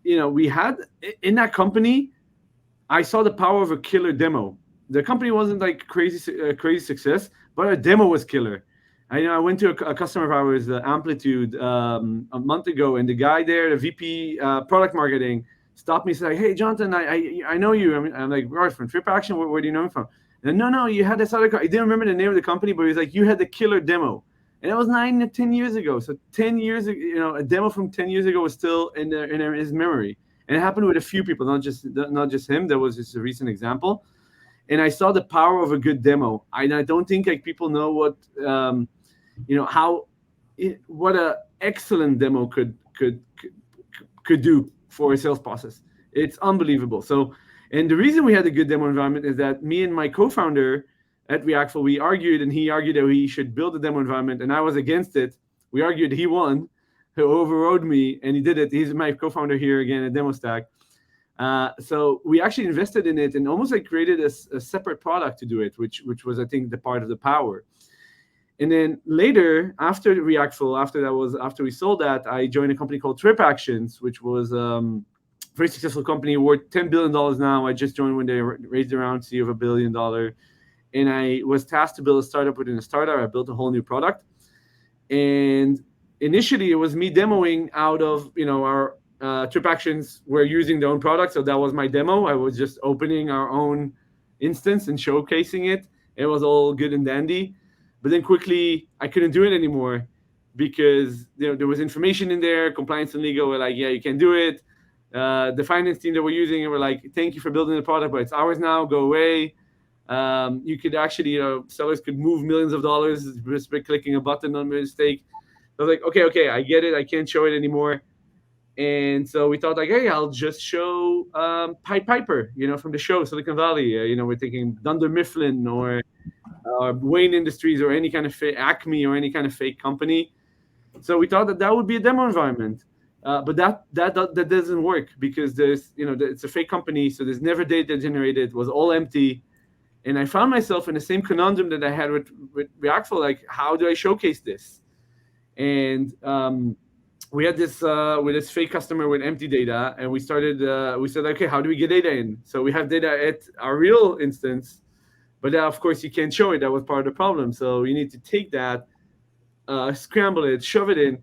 we had in that company. I saw the power of a killer demo. The company wasn't like crazy success, but our demo was killer. I went to a customer of ours, Amplitude, a month ago, and the guy there, the VP product marketing, stopped me and said, "Hey, Jonathan, I know you." I'm like, "Right, from Trip Action, where do you know me from?" And no, you had this other. I didn't remember the name of the company, but he was like, "You had the killer demo," and that was 9 to 10 years ago. So 10 years, a demo from 10 years ago was still in his memory. And it happened with a few people, not just him. That was just a recent example. And I saw the power of a good demo. I don't think like people know what what a excellent demo could do for a sales process. It's unbelievable. So, and the reason we had a good demo environment is that me and my co-founder at Reactful, we argued, and he argued that we should build a demo environment, and I was against it. We argued, he won. He overrode me, and he did it. He's my co-founder here again at DemoStack. So we actually invested in it and almost like created a separate product to do it, which was, I think, the part of the power. And then later, after Reactful, after we sold that, I joined a company called Trip Actions, which was a very successful company worth $10 billion now. I just joined when they raised a round C of $1 billion. And I was tasked to build a startup within a startup. I built a whole new product. And initially, it was me demoing out of, our Trip Actions were using their own product. So that was my demo. I was just opening our own instance and showcasing it. It was all good and dandy. But then quickly, I couldn't do it anymore because there was information in there. Compliance and legal were like, yeah, you can't do it. The finance team that we're using, were like, thank you for building the product, but it's ours now. Go away. You could actually, sellers could move millions of dollars just by clicking a button on mistake. I was like, okay, I get it. I can't show it anymore. And so we thought like, hey, I'll just show Pied Piper, from the show Silicon Valley. We're thinking Dunder Mifflin or Wayne Industries or any kind of Acme or any kind of fake company. So we thought that would be a demo environment. But that doesn't work because there's, it's a fake company. So there's never data generated. It was all empty. And I found myself in the same conundrum that I had with Reactful, like, how do I showcase this? And we had this with this fake customer with empty data, and we said, okay, how do we get data in? So we have data at our real instance, but of course you can't show it. That was part of the problem. So you need to take that, scramble it, shove it in.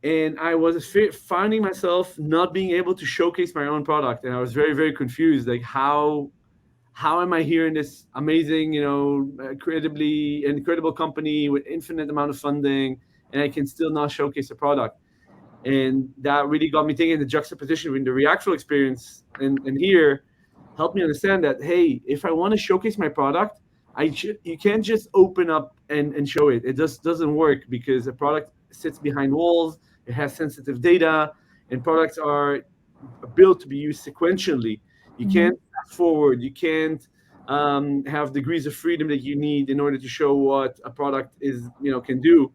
And I was finding myself not being able to showcase my own product. And I was very, very confused. Like, how am I here in this amazing, incredible company with infinite amount of funding, and I can still not showcase a product? And that really got me thinking. The juxtaposition between the Reactful experience and here helped me understand that, hey, if I want to showcase my product, you can't just open up and show it. It just doesn't work because a product sits behind walls. It has sensitive data, and products are built to be used sequentially. You can't fast forward. You can't have degrees of freedom that you need in order to show what a product can do.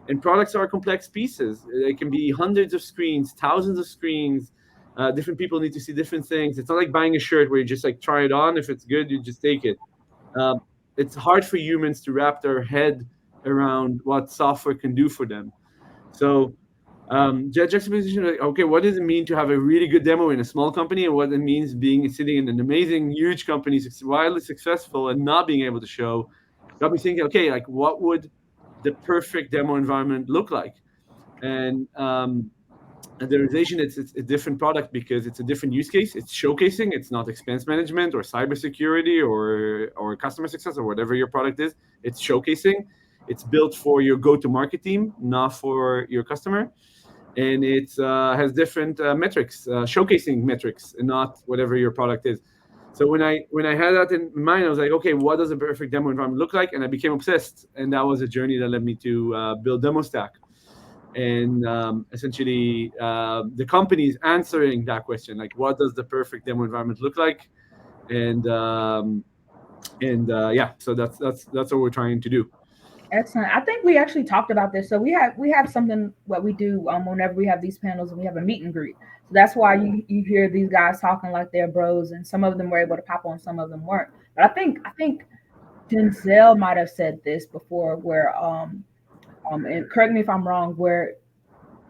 And products are complex pieces. It can be hundreds of screens, thousands of screens. Different people need to see different things. It's not like buying a shirt where you just like try it on. If it's good, you just take it. It's hard for humans to wrap their head around what software can do for them. So juxtaposition, like, okay, what does it mean to have a really good demo in a small company, and what it means sitting in an amazing, huge company, wildly successful, and not being able to show, got me thinking, okay, like, what would the perfect demo environment look like? And the realization it's a different product because it's a different use case. It's showcasing. It's not expense management or cybersecurity or customer success or whatever your product is. It's showcasing. It's built for your go-to-market team, not for your customer. And it has different metrics, showcasing metrics, and not whatever your product is. So when I had that in mind, I was like, okay, what does a perfect demo environment look like? And I became obsessed. And that was a journey that led me to build DemoStack. And essentially, the company is answering that question, like, what does the perfect demo environment look like? And yeah, so that's what we're trying to do. Excellent. I think we actually talked about this. So we have something what we do whenever we have these panels and we have a meet and greet. So that's why you hear these guys talking like they're bros, and some of them were able to pop on, some of them weren't. But I think Denzel might have said this before, where and correct me if I'm wrong, where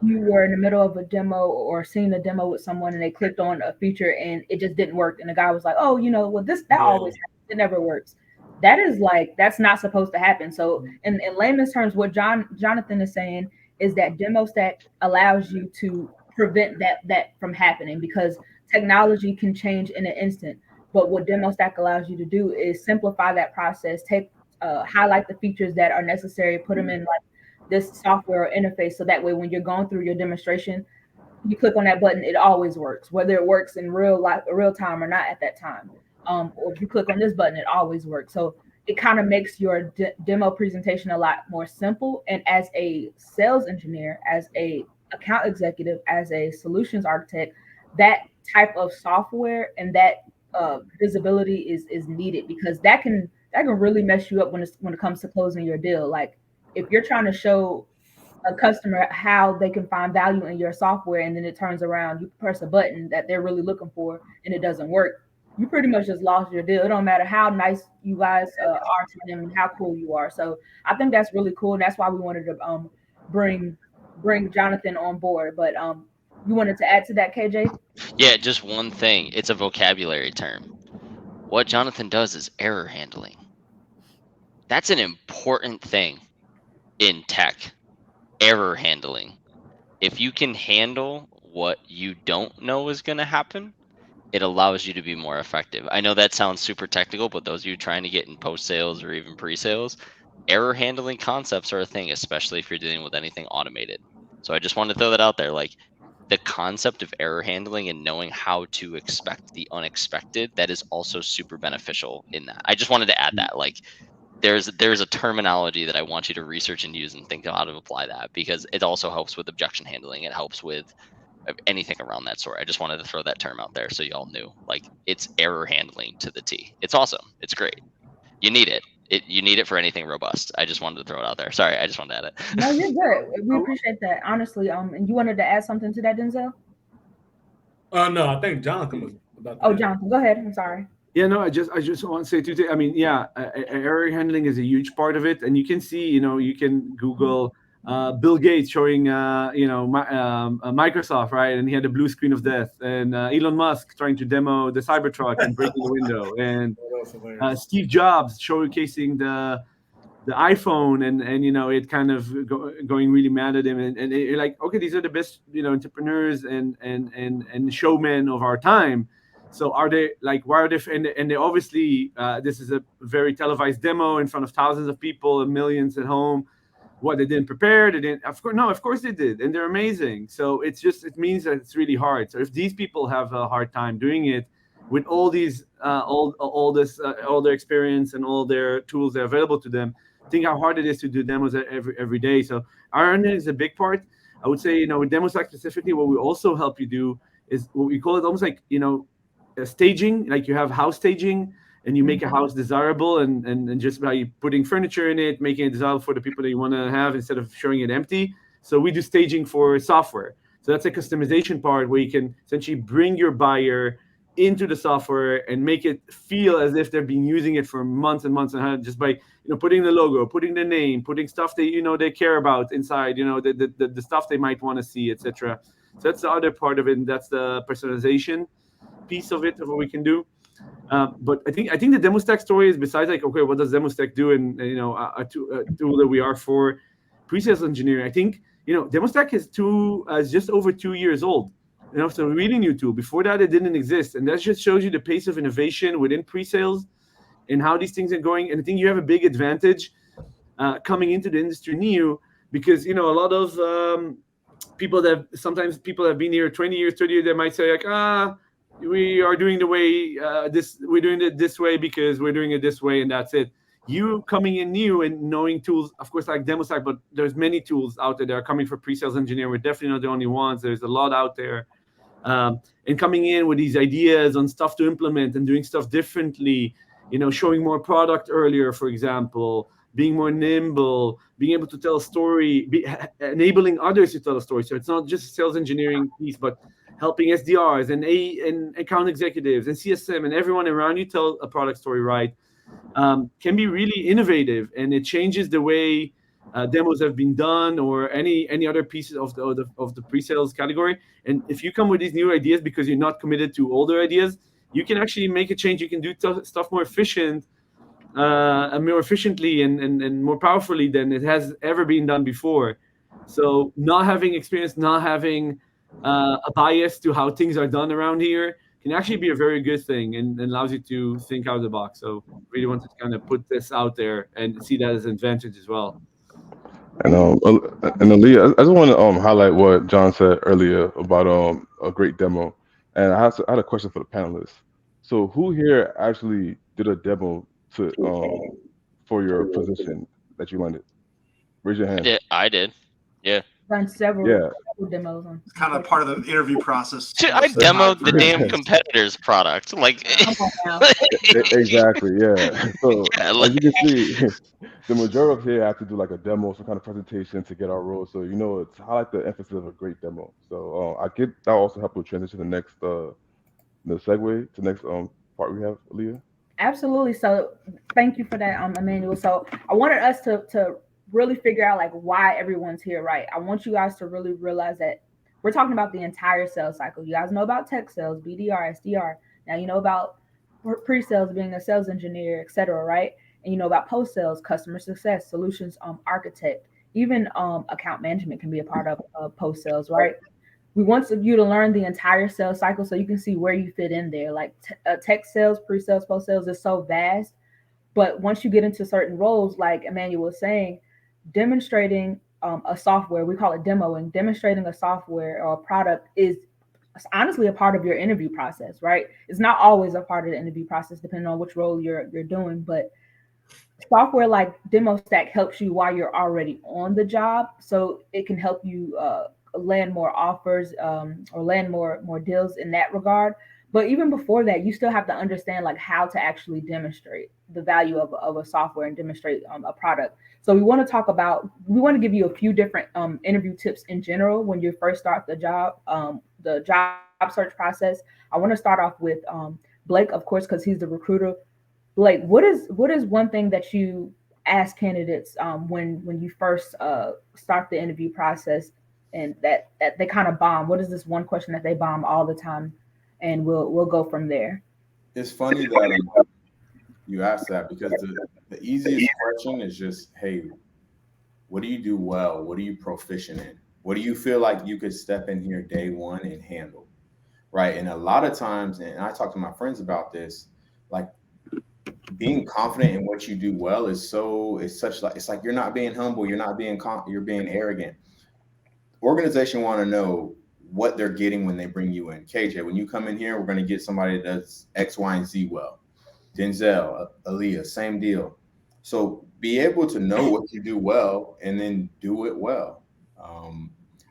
you were in the middle of a demo or seeing a demo with someone and they clicked on a feature and it just didn't work, and the guy was like, oh, well, that always happens, it never works. That is like, that's not supposed to happen. So in layman's terms, what Jonathan is saying is that DemoStack allows you to prevent that from happening, because technology can change in an instant. But what DemoStack allows you to do is simplify that process, take highlight the features that are necessary, put them in like this software interface, so that way when you're going through your demonstration, you click on that button, it always works, whether it works in real time or not at that time. Or if you click on this button, it always works. So it kind of makes your demo presentation a lot more simple. And as a sales engineer, as a account executive, as a solutions architect, that type of software and that visibility is needed, because that can really mess you up when it comes to closing your deal. Like, if you're trying to show a customer how they can find value in your software, and then it turns around, you press a button that they're really looking for and it doesn't work, you pretty much just lost your deal. It don't matter how nice you guys are to them and how cool you are. So I think that's really cool, and that's why we wanted to bring Jonathan on board. But you wanted to add to that, KJ? Yeah, just one thing. It's a vocabulary term. What Jonathan does is error handling. That's an important thing in tech. Error handling. If you can handle what you don't know is going to happen, it allows you to be more effective. I know that sounds super technical, but those of you trying to get in post sales or even pre sales, error handling concepts are a thing, especially if you're dealing with anything automated. So I just wanted to throw that out there. Like, the concept of error handling and knowing how to expect the unexpected, that is also super beneficial in that. I just wanted to add that. Like, there's a terminology that I want you to research and use and think of how to apply that, because it also helps with objection handling. It helps with anything around that sort. I just wanted to throw that term out there so y'all knew. Like, it's error handling to the T. It's awesome. It's great. You need it. You need it for anything robust. I just wanted to throw it out there. Sorry, I just wanted to add it. No, you're good. We appreciate that, honestly. And you wanted to add something to that, Denzel? No, I think Jonathan was about to Oh, add. Jonathan, go ahead. I'm sorry. Yeah, no, I just want to say two things. I mean, yeah, error handling is a huge part of it, and you can see, you can Google Bill Gates showing, Microsoft, right, and he had the blue screen of death, and Elon Musk trying to demo the Cybertruck and breaking the window, and Steve Jobs showcasing the iPhone, and it kind of going really mad at him, and you're like, okay, these are the best entrepreneurs and showmen of our time. So are they like, why are they, and they obviously, this is a very televised demo in front of thousands of people and millions at home. What, they didn't prepare? They didn't, of course they did, and they're amazing. So it means that it's really hard. So if these people have a hard time doing it with all these all their experience and all their tools that are available to them, think how hard it is to do demos every day. So R&D is a big part. I would say, with DemoStack specifically, what we also help you do is what we call it almost like, staging. Like, you have house staging, and you make a house desirable, and just by putting furniture in it, making it desirable for the people that you want to have, instead of showing it empty. So we do staging for software. So that's a customization part where you can essentially bring your buyer into the software and make it feel as if they've been using it for months and months, and just by putting the logo, putting the name, putting stuff that they care about inside, the stuff they might want to see, etc. So that's the other part of it, and that's the personalization piece of it, of what we can do. But I think the DemoStack story is, besides like, okay, what does DemoStack do, and a tool that we are for pre-sales engineering. I think DemoStack is just over 2 years old. So a really new tool. Before that, it didn't exist, and that just shows you the pace of innovation within pre-sales and how these things are going. And I think you have a big advantage coming into the industry new, because a lot of people that have been here 20 years, 30 years, they might say like, we are doing we're doing it this way because we're doing it this way, and that's it. You coming in new and knowing tools, of course, like DemoStack, but there's many tools out there that are coming for pre-sales engineer. We're definitely not the only ones. There's a lot out there. And coming in with these ideas on stuff to implement and doing stuff differently, showing more product earlier, for example, being more nimble, being able to tell a story, enabling others to tell a story. So it's not just a sales engineering piece, but helping SDRs and account executives and CSM and everyone around you tell a product story right, can be really innovative, and it changes the way demos have been done or any other pieces of the pre-sales category. And if you come with these new ideas because you're not committed to older ideas, you can actually make a change. You can do stuff more efficient, more efficiently and more powerfully than it has ever been done before. So not having experience, not having a bias to how things are done around here can actually be a very good thing and allows you to think out of the box. So really wanted to kind of put this out there and see that as an advantage as well. And Aaliyah, I just want to highlight what John said earlier about a great demo. And I had a question for the panelists. So who here actually did a demo to for your position that you landed? Raise your hand. I did. Yeah. Done several demos on. It's kind of part of the interview process. Dude, I demoed the damn competitor's product. Like, Come on now. Exactly, yeah. So Yeah, as you can see, the majority of here have to do like a demo, some kind of presentation to get our role. So it's I like the emphasis of a great demo. So I get that also help with transition to the next the segue to the next part we have, Aaliyah. Absolutely. So thank you for that, Emmanuel. So I wanted us to really figure out like why everyone's here, right? I want you guys to really realize that we're talking about the entire sales cycle. You guys know about tech sales, BDR, SDR. Now you know about pre-sales, being a sales engineer, etc., right? And you know about post-sales, customer success, solutions architect, even account management can be a part of post-sales, right? We want you to learn the entire sales cycle so you can see where you fit in there. Like tech sales, pre-sales, post-sales is so vast. But once you get into certain roles, like Emmanuel was saying, demonstrating a software, we call it demoing, demonstrating a software or a product is honestly a part of your interview process, right? It's not always a part of the interview process, depending on which role you're doing, but software like DemoStack helps you while you're already on the job. So it can help you land more offers or land more deals in that regard. But even before that, you still have to understand like how to actually demonstrate the value of a software and demonstrate a product. So we want to give you a few different interview tips in general when you first start the job search process. I want to start off with Blake, of course, because he's the recruiter. Blake, what is one thing that you ask candidates when you first start the interview process and that they kind of bomb? What is this one question that they bomb all the time? And we'll go from there. It's funny that you asked that because the easiest question is just, hey, what do you do well? What are you proficient in? What do you feel like you could step in here day one and handle? Right. And a lot of times, and I talk to my friends about this, like being confident in what you do well it's like you're not being humble, you're not being you're being arrogant. Organization want to know what they're getting when they bring you in. KJ, when you come in here, we're going to get somebody that does X, Y, and Z well. Denzel, Aaliyah, same deal. So be able to know what you do well and then do it well.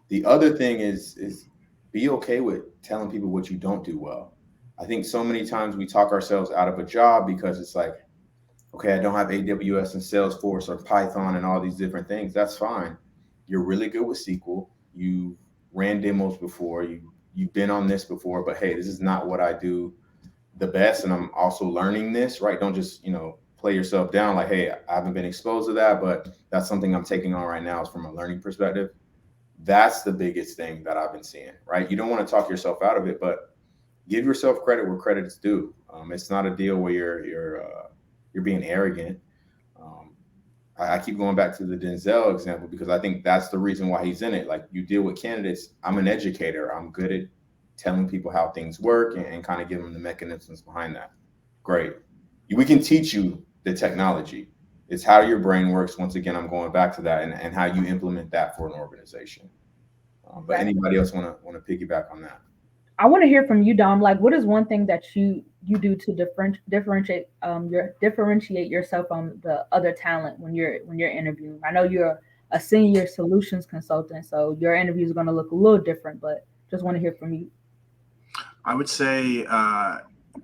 The other thing is be okay with telling people what you don't do well. I think so many times we talk ourselves out of a job because it's like, okay, I don't have AWS and Salesforce or Python and all these different things. That's fine. You're really good with SQL. You ran demos before. You've been on this before, but hey, this is not what I do the best. And I'm also learning this, right? Don't just, play yourself down like, hey, I haven't been exposed to that, but that's something I'm taking on right now is from a learning perspective. That's the biggest thing that I've been seeing, right? You don't want to talk yourself out of it, but give yourself credit where credit is due. It's not a deal where you're being arrogant. I keep going back to the Denzel example because I think that's the reason why he's in it. Like you deal with candidates. I'm an educator. I'm good at telling people how things work and kind of giving them the mechanisms behind that. Great. We can teach you the technology. It's how your brain works. Once again, I'm going back to that and how you implement that for an organization. But anybody else want to piggyback on that? I want to hear from you, Dom. Like, what is one thing that you do to differentiate yourself from the other talent when you're interviewing? I know you're a senior solutions consultant, so your interview is going to look a little different. But just want to hear from you. I would say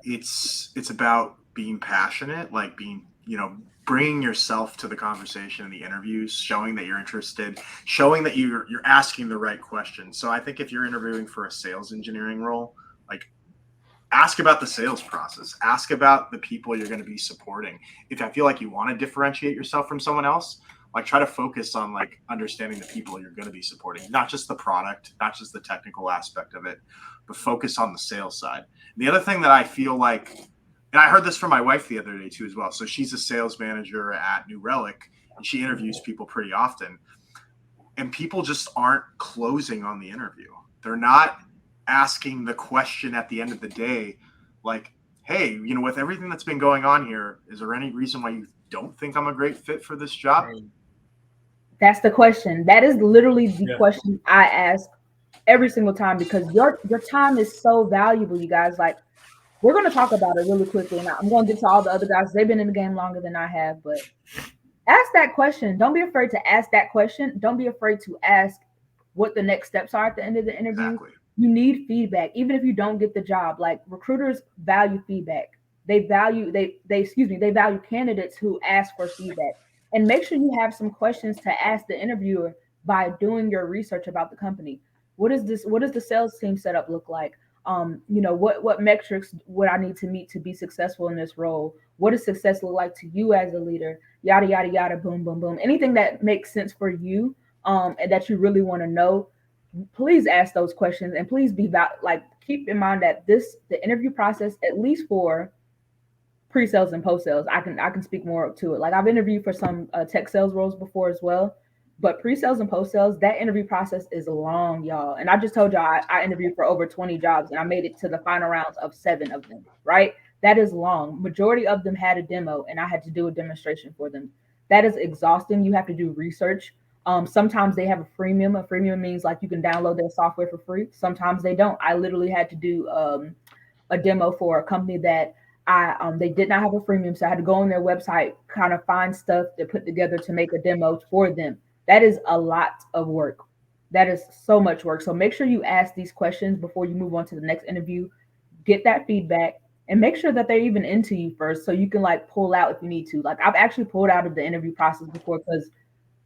it's about being passionate, like being bringing yourself to the conversation in the interviews, showing that you're interested, showing that you're asking the right questions. So I think if you're interviewing for a sales engineering role, like, ask about the sales process, ask about the people you're going to be supporting. If I feel like you want to differentiate yourself from someone else, like, try to focus on like understanding the people you're going to be supporting, not just the product, not just the technical aspect of it, but focus on the sales side. And the other thing that I feel like, and I heard this from my wife the other day too as well. So she's a sales manager at New Relic, and she interviews people pretty often, and people just aren't closing on the interview. They're not asking the question at the end of the day, like, hey, with everything that's been going on here, is there any reason why you don't think I'm a great fit for this job? That's the question. That is literally the question I ask every single time, because your time is so valuable, you guys. Like, we're going to talk about it really quickly, and I'm going to get to all the other guys. They've been in the game longer than I have, but ask that question. Don't be afraid to ask that question. Don't be afraid to ask what the next steps are at the end of the interview. Exactly. You need feedback, even if you don't get the job. Like, recruiters value feedback. They value candidates who ask for feedback. And make sure you have some questions to ask the interviewer by doing your research about the company. What does the sales team setup look like? What metrics would I need to meet to be successful in this role? What does success look like to you as a leader? Yada yada yada, boom boom boom. Anything that makes sense for you, and that you really want to know, please ask those questions, and please keep in mind that the interview process, at least for pre-sales and post-sales, I can speak more to it. Like, I've interviewed for some tech sales roles before as well, but pre-sales and post-sales, that interview process is long, y'all. And I just told y'all I interviewed for over 20 jobs, and I made it to the final rounds of 7 of them, right? That is long. Majority of them had a demo, and I had to do a demonstration for them. That is exhausting. You have to do research. Sometimes they have a freemium. A freemium means like you can download their software for free. Sometimes they don't. I literally had to do a demo for a company that they did not have a freemium, so I had to go on their website, kind of find stuff to put together to make a demo for them. That is a lot of work. That is so much work. So make sure you ask these questions before you move on to the next interview. Get that feedback, and make sure that they're even into you first, so you can like pull out if you need to. Like, I've actually pulled out of the interview process before because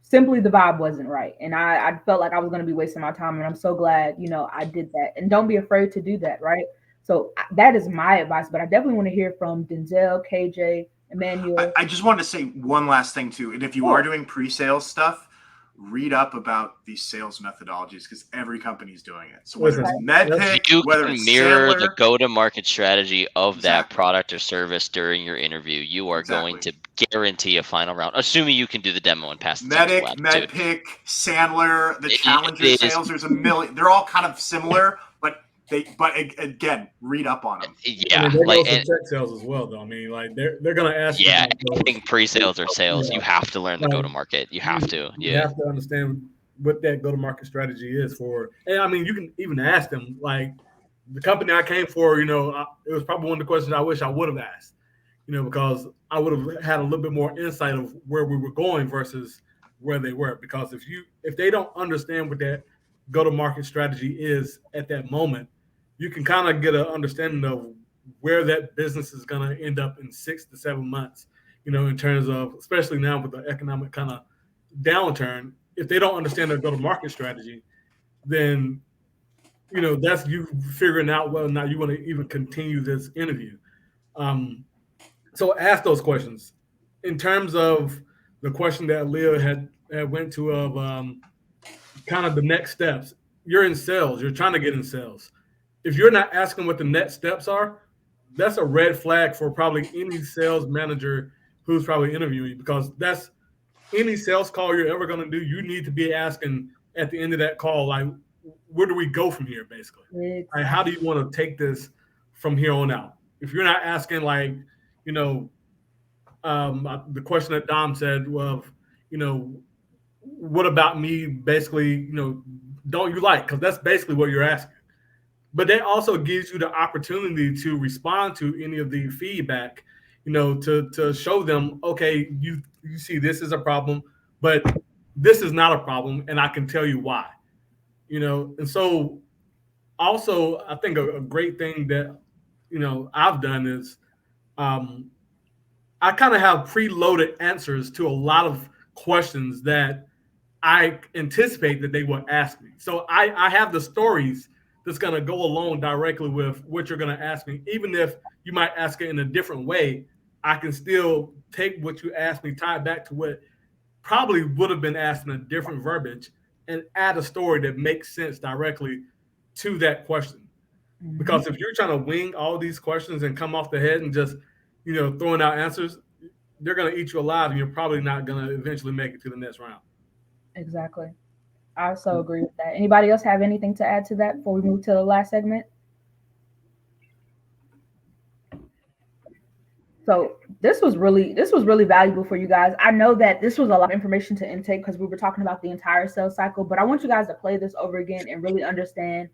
simply the vibe wasn't right, and I felt like I was going to be wasting my time. And I'm so glad I did that. And don't be afraid to do that, right? So that is my advice, but I definitely want to hear from Denzel, KJ, Emmanuel. I just wanted to say one last thing too. And if you are doing pre-sales stuff, read up about these sales methodologies, because every company's doing it. So whether it's MedPick, whether it's mirror Sandler, the go-to-market strategy of that product or service during your interview, you are going to guarantee a final round, assuming you can do the demo and pass the technical lab too. MedPick, Sandler, the Challenger sales. There's a million. They're all kind of similar, but again, read up on them. Yeah, I mean, like, tech sales as well, though. I mean, like, they're gonna ask. Yeah, anything pre-sales or sales, you have to learn the go-to-market. You have to. You have to understand what that go-to-market strategy is for. And I mean, you can even ask them, like, the company I came for. It was probably one of the questions I wish I would have asked. Because I would have had a little bit more insight of where we were going versus where they were. Because if they don't understand what that go-to-market strategy is at that moment, you can kind of get an understanding of where that business is going to end up in 6 to 7 months, in terms of, especially now with the economic kind of downturn. If they don't understand their go-to-market strategy, then, that's you figuring out whether or not you want to even continue this interview. So ask those questions. In terms of the question that Leah had went to of kind of the next steps, you're in sales. You're trying to get in sales. If you're not asking what the next steps are, that's a red flag for probably any sales manager who's probably interviewing you, because that's any sales call you're ever going to do. You need to be asking at the end of that call, like, where do we go from here, basically? Like, how do you want to take this from here on out? If you're not asking, like, the question that Dom said, well, what about me, basically, don't you like? Because that's basically what you're asking. But that also gives you the opportunity to respond to any of the feedback, to show them, okay, you see this is a problem, but this is not a problem, and I can tell you why. And so also I think a great thing that, I've done is I kind of have preloaded answers to a lot of questions that I anticipate that they will ask me. So I have the stories that's going to go along directly with what you're going to ask me. Even if you might ask it in a different way, I can still take what you asked me, tie it back to what probably would have been asked in a different verbiage, and add a story that makes sense directly to that question. Mhm. Because if you're trying to wing all these questions and come off the head and just, throwing out answers, they're going to eat you alive, and you're probably not going to eventually make it to the next round. Exactly. I so agree with that. Anybody else have anything to add to that before we move to the last segment? So this was really valuable for you guys. I know that this was a lot of information to intake because we were talking about the entire sales cycle, but I want you guys to play this over again and really understand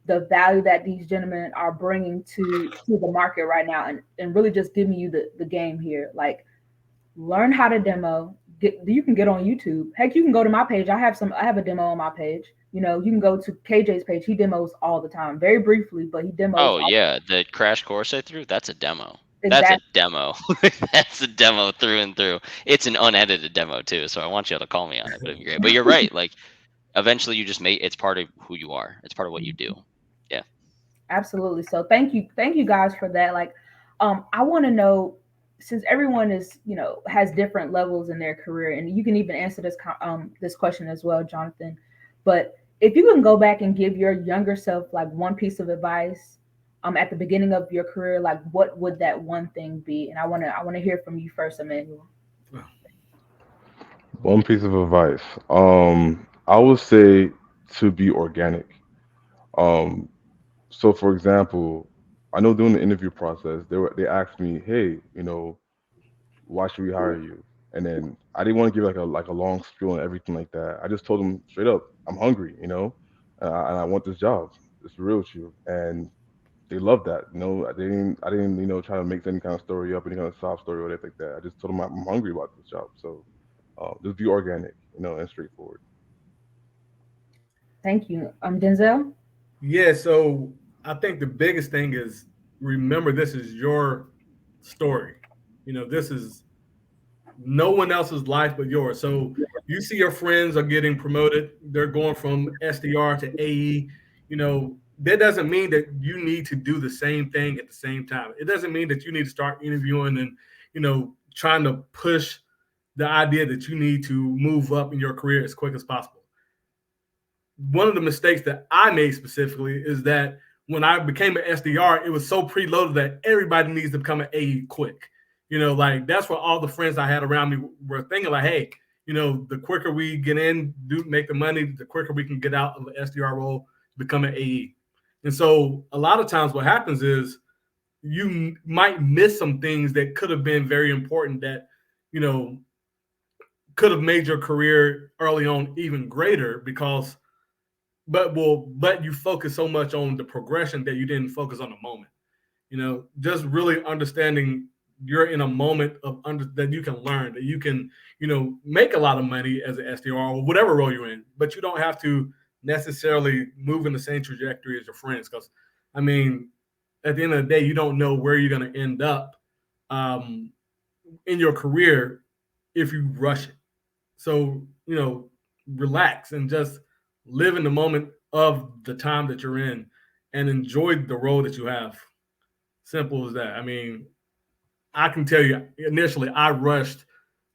the value that these gentlemen are bringing to the market right now, and really just giving you the game here. Like, learn how to demo. You can get on YouTube. Heck, you can go to my page. I have a demo on my page. You can go to KJ's page. He demos all the time, very briefly, but he demos. Oh yeah, the crash course I threw, that's a demo. Exactly. That's a demo. That's a demo through and through. It's an unedited demo too, so I want you all to call me on it, but it'd be great. But you're right, like eventually you just it's part of who you are. It's part of what you do. Yeah. Absolutely. So thank you guys for that. Like, I want to know, since everyone is, has different levels in their career, and you can even answer this question as well, Jonathan. But if you can go back and give your younger self like one piece of advice, at the beginning of your career, like what would that one thing be? And I want to hear from you first, Emmanuel. One piece of advice. I would say to be organic. Um, so for example, I know during the interview process, they asked me, "Hey, why should we hire you?" And then I didn't want to give like a long spiel and everything like that. I just told them straight up, "I'm hungry, and I want this job. It's real with you." And they loved that. I didn't try to make any kind of story up, any kind of sob story or anything like that. I just told them I'm hungry about this job. So just be organic, and straightforward. Thank you. Denzel? Yeah, so I think the biggest thing is, remember, this is your story. This is no one else's life but yours. So you see your friends are getting promoted, they're going from SDR to AE. That doesn't mean that you need to do the same thing at the same time. It doesn't mean that you need to start interviewing and trying to push the idea that you need to move up in your career as quick as possible. One of the mistakes that I made specifically is that when I became an SDR, it was so preloaded that everybody needs to become an AE quick. Like that's what all the friends I had around me were thinking, like, hey, the quicker we get in, make the money, the quicker we can get out of an SDR role, become an AE. And so a lot of times what happens is you might miss some things that could have been very important that, could have made your career early on even greater because but you focus so much on the progression that you didn't focus on the moment. Just really understanding you're in a moment of that you can learn, that you can, make a lot of money as an SDR or whatever role you're in, but you don't have to necessarily move in the same trajectory as your friends. Because, I mean, at the end of the day, you don't know where you're going to end up in your career if you rush it. So, relax and just live in the moment of the time that you're in and enjoy the role that you have. Simple as that. I mean, I can tell you initially I rushed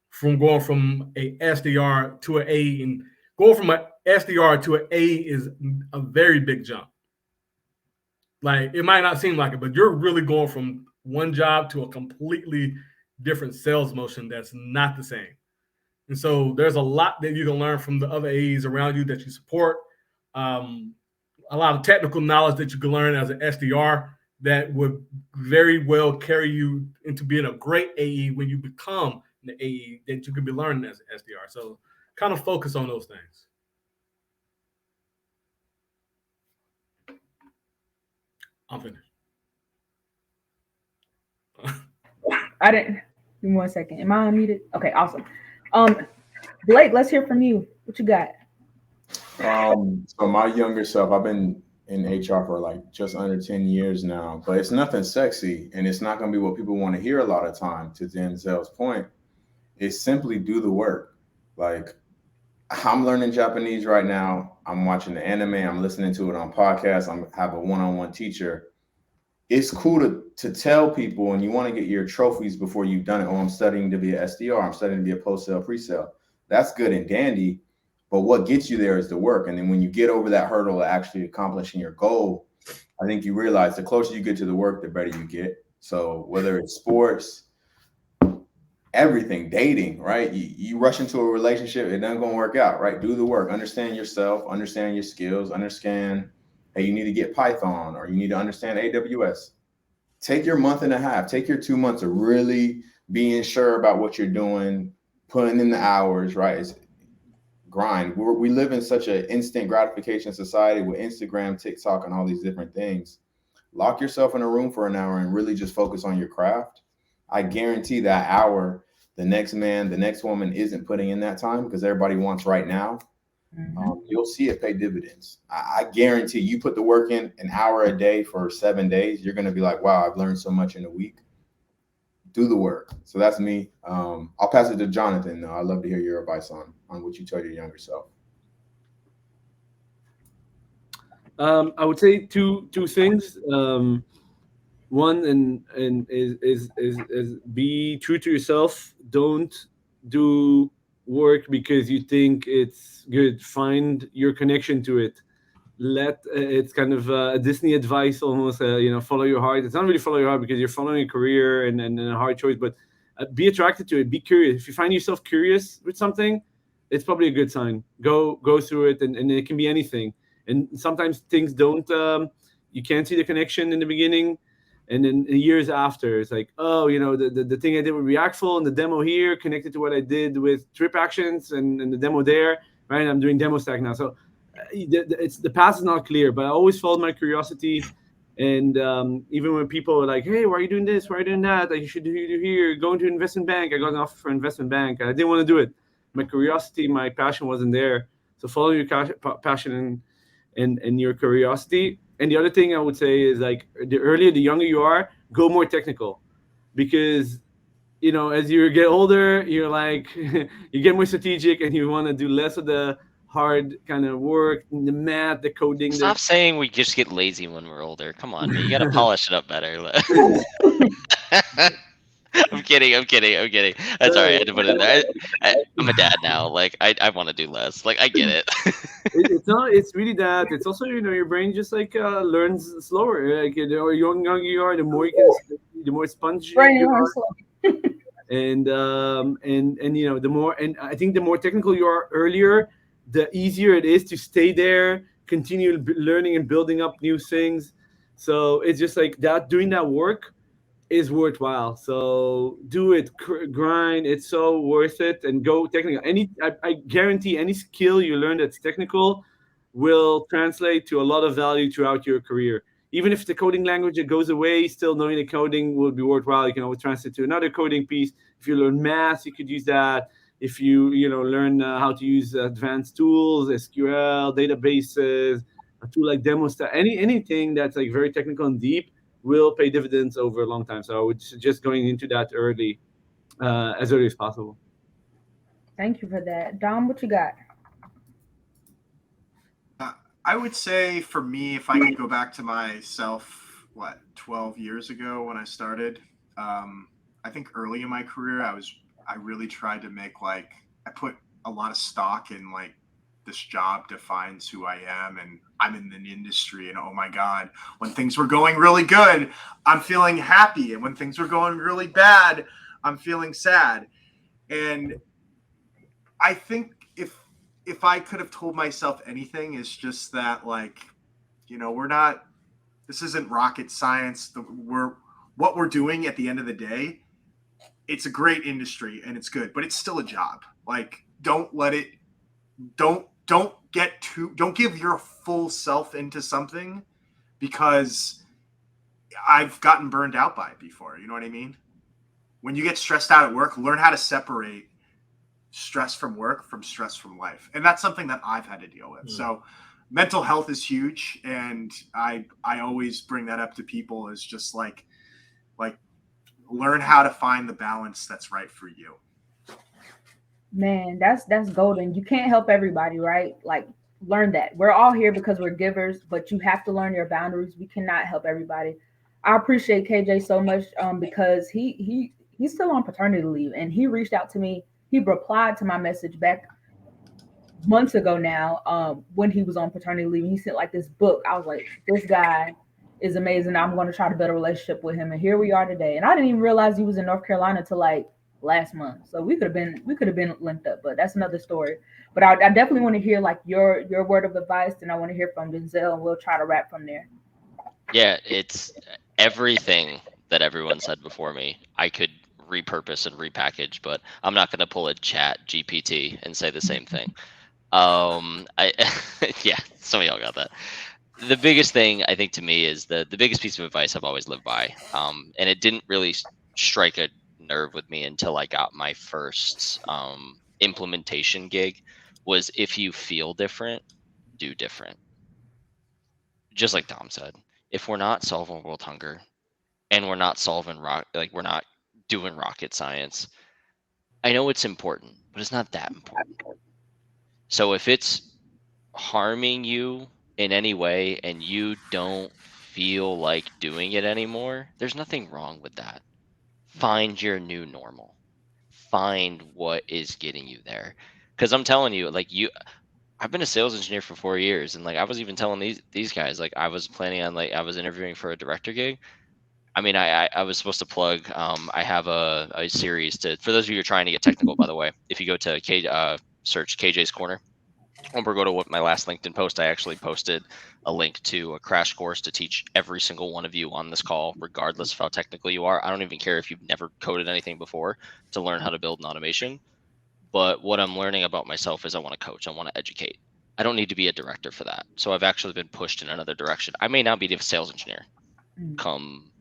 from going from a SDR to an AE, and going from an SDR to an AE is a very big jump. Like, it might not seem like it, but you're really going from one job to a completely different sales motion that's not the same. And so there's a lot that you can learn from the other AEs around you that you support. A lot of technical knowledge that you can learn as an SDR that would very well carry you into being a great AE when you become the AE that you could be learning as an SDR. So kind of focus on those things. I'm finished. I didn't. Give me 1 second. Am I unmuted? Okay, awesome. Blake, let's hear from you. What you got? So my younger self, I've been in HR for like just under 10 years now, but it's nothing sexy and it's not going to be what people want to hear a lot of time. To Denzel's point, it's simply do the work. Like, I'm learning Japanese right now. I'm watching the anime. I'm listening to it on podcasts. I'm have a one-on-one teacher. It's cool to tell people, and you want to get your trophies before you've done it. Oh, I'm studying to be an SDR. I'm studying to be a post-sale, pre-sale. That's good and dandy, but what gets you there is the work. And then when you get over that hurdle of actually accomplishing your goal, I think you realize the closer you get to the work, the better you get. So whether it's sports, everything, dating, right? You rush into a relationship, it doesn't gonna work out, right? Do the work, understand yourself, understand your skills, understand, hey, you need to get Python or you need to understand AWS. Take your month and a half, take your 2 months of really being sure about what you're doing, putting in the hours, right? It's grind. We live in such an instant gratification society with Instagram, TikTok, and all these different things. Lock yourself in a room for an hour and really just focus on your craft. I guarantee that hour, the next man, the next woman isn't putting in that time because everybody wants right now. You'll see it pay dividends. I guarantee you put the work in an hour a day for 7 days, you're going to be like, wow, I've learned so much in a week. Do the work. So that's me. I'll pass it to Jonathan, though. I'd love to hear your advice on what you tell your younger self. I would say two things. One and is be true to yourself. Don't do work because you think it's good. Find your connection to it. It's kind of a Disney advice almost. Follow your heart. It's not really follow your heart because you're following a career and a hard choice, but be attracted to it. Be curious. If you find yourself curious with something, it's probably a good sign. Go through it, and it can be anything. And sometimes things don't. You can't see the connection in the beginning, and then years after, it's like, oh, the thing I did with Reactful and the demo here connected to what I did with Trip Actions and the demo there, right? I'm doing DemoStack now, so it's the path is not clear. But I always followed my curiosity, and even when people are like, hey, why are you doing this? Why are you doing that? Like, you should do here. Go into investment bank. I got an offer for investment bank. I didn't want to do it. My curiosity, my passion wasn't there. So follow your passion and your curiosity. And the other thing I would say is, like, the earlier, the younger you are, go more technical, because as you get older, you're like you get more strategic and you want to do less of the hard kind of work, the math, the coding. Stop saying we just get lazy when we're older. Come on, man. You got to polish it up better. I'm kidding. That's all right. I had to put it in there. I'm a dad now. Like, I want to do less. Like, I get it. It's not. It's really that. It's also, your brain just like learns slower. Like, the younger you are, the more you can, the more sponge Brain you learns are. slow. And the more, and I think the more technical you are earlier, the easier it is to stay there, continue learning and building up new things. So it's just like that. Doing that work is worthwhile. So do it, grind. It's so worth it, and go technical. I guarantee any skill you learn that's technical will translate to a lot of value throughout your career. Even if the coding language it goes away, still knowing the coding will be worthwhile. You can always translate to another coding piece. If you learn math, you could use that. If you learn how to use advanced tools, SQL, databases, a tool like DemoStack, anything that's like very technical and deep will pay dividends over a long time. So I would suggest going into that as early as possible. Thank you for that. Dom, what you got? I would say for me, if I could go back to myself, 12 years ago when I started, I think early in my career, I really tried to make, I put a lot of stock in, this job defines who I am, and I'm in the industry, and oh my God, when things were going really good, I'm feeling happy. And when things were going really bad, I'm feeling sad. And I think if I could have told myself anything, it's just that, this isn't rocket science. What we're doing at the end of the day, it's a great industry and it's good, but it's still a job. Don't give your full self into something, because I've gotten burned out by it before. You know what I mean? When you get stressed out at work, learn how to separate stress from work from stress from life. And that's something that I've had to deal with. So mental health is huge, and I always bring that up to people as just like learn how to find the balance that's right for you. Man, that's golden. You can't help everybody, right? Like, learn that. We're all here because we're givers, but you have to learn your boundaries. We cannot help everybody. I appreciate KJ so much because he's still on paternity leave, and he reached out to me. He replied to my message back months ago now, when he was on paternity leave. He sent like this book. I was like, this guy is amazing. I'm going to try to build a relationship with him. And here we are today. And I didn't even realize he was in North Carolina till like last month. So we could have been linked up, but that's another story. But I definitely want to hear like your word of advice, and I want to hear from Denzel, and we'll try to wrap from there. Yeah, it's everything that everyone said before me. I could repurpose and repackage, but I'm not going to pull a chat GPT and say the same thing. I yeah, some of y'all got that. The biggest thing I think to me is the biggest piece of advice I've always lived by. And it didn't really strike a nerve with me until I got my first implementation gig, was if you feel different, do different. Just like Tom said, if we're not solving world hunger and we're not solving we're not doing rocket science, I know it's important, but it's not that important. So if it's harming you in any way and you don't feel like doing it anymore, there's nothing wrong with that. Find your new normal. Find what is getting you there. Because I'm telling you, like, I've been a sales engineer for 4 years, and like I was even telling these guys, like I was planning on, like, I was interviewing for a director gig. I mean, I was supposed to plug. I have a series to, for those of you who are trying to get technical, by the way. If you go to search KJ's Corner, or go to my last LinkedIn post, I actually posted a link to a crash course to teach every single one of you on this call, regardless of how technical you are. I don't even care if you've never coded anything before, to learn how to build an automation. But what I'm learning about myself is I want to coach. I want to educate. I don't need to be a director for that. So I've actually been pushed in another direction. I may not be a sales engineer come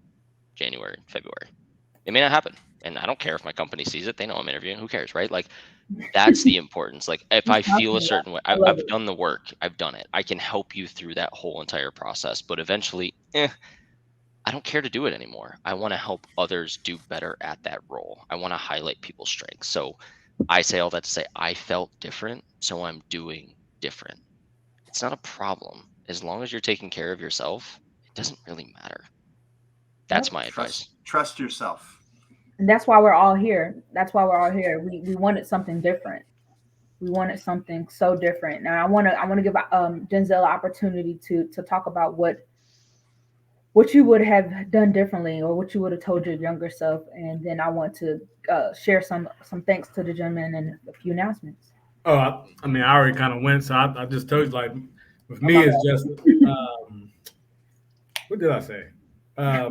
January, February. It may not happen. And I don't care if my company sees it. They know I'm interviewing. Who cares, right? Like, that's the importance. Like, if I feel a certain way, I've done the work. I've done it. I can help you through that whole entire process. But eventually, I don't care to do it anymore. I want to help others do better at that role. I want to highlight people's strengths. So I say all that to say I felt different, so I'm doing different. It's not a problem. As long as you're taking care of yourself, it doesn't really matter. That's my advice. Trust yourself. And that's why we're all here. That's why we're all here. We wanted something different. We wanted something so different. Now I want to give Denzel an opportunity to talk about what you would have done differently, or what you would have told your younger self. And then I want to share some thanks to the gentleman and a few announcements. Oh, I mean, I already kind of went, so I just told you, like, with me, it's just, what did I say? I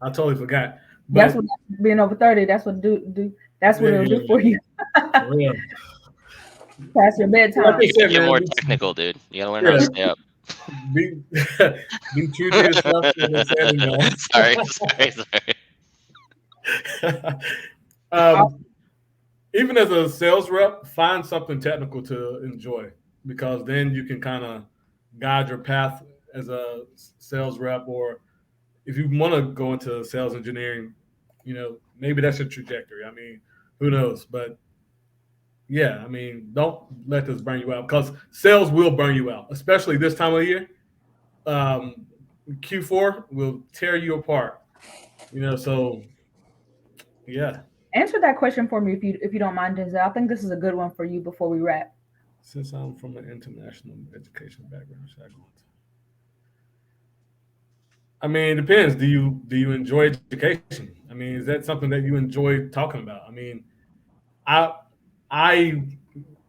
totally forgot. But that's what being over 30. That's what do. That's what it'll do for you. For real. Past your bedtime. Get more technical, dude. You gotta learn how to stay up. Be true to yourself. Sorry. Even as a sales rep, find something technical to enjoy, because then you can kind of guide your path as a sales rep. Or if you want to go into sales engineering, maybe that's your trajectory. I mean, who knows? But yeah, I mean, don't let this burn you out, because sales will burn you out, especially this time of year. Q4 will tear you apart. So yeah. Answer that question for me if you don't mind, Denzel. I think this is a good one for you before we wrap. Since I'm from an international education background, should I go into? I mean, it depends. Do you enjoy education? I mean, is that something that you enjoy talking about? I mean, I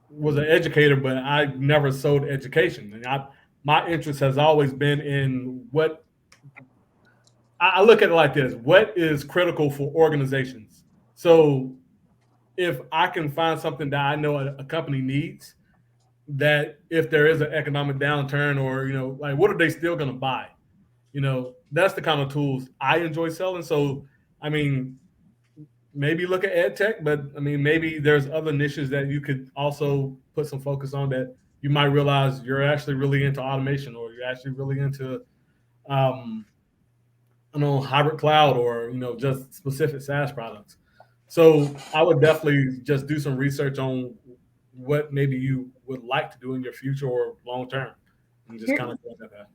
was an educator, but I never sold education. And my interest has always been in what I look at it like this: what is critical for organizations? So if I can find something that I know a company needs, that if there is an economic downturn, or like, what are they still going to buy? That's the kind of tools I enjoy selling. So I mean, maybe look at ed tech, but I mean, maybe there's other niches that you could also put some focus on that you might realize you're actually really into automation, or you're actually really into hybrid cloud, or just specific SaaS products. So I would definitely just do some research on what maybe you would like to do in your future or long term, and just kind of go at that.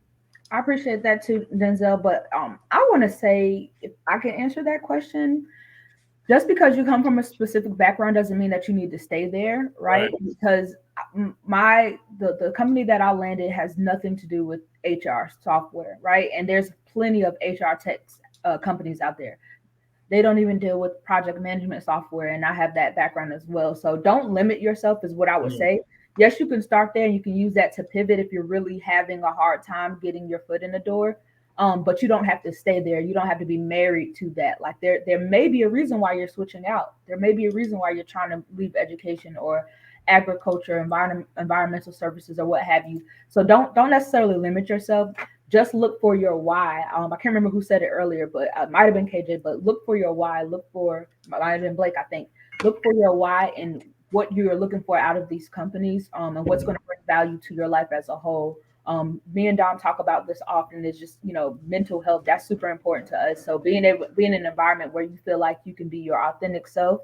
I appreciate that too, Denzel. But I want to say, if I can answer that question, just because you come from a specific background doesn't mean that you need to stay there, right? Because the company that I landed has nothing to do with HR software, right? And there's plenty of HR tech companies out there. They don't even deal with project management software, and I have that background as well. So don't limit yourself, is what I would say. Yes, you can start there and you can use that to pivot if you're really having a hard time getting your foot in the door. But you don't have to stay there. You don't have to be married to that. Like there may be a reason why you're switching out. There may be a reason why you're trying to leave education or agriculture, environmental services, or what have you. So don't necessarily limit yourself. Just look for your why. I can't remember who said it earlier, but it might have been KJ. But look for your why. Might have been Blake, I think. Look for your why and what you're looking for out of these companies, and what's going to bring value to your life as a whole. Me and Dom talk about this often. Is just mental health. That's super important to us. So being in an environment where you feel like you can be your authentic self,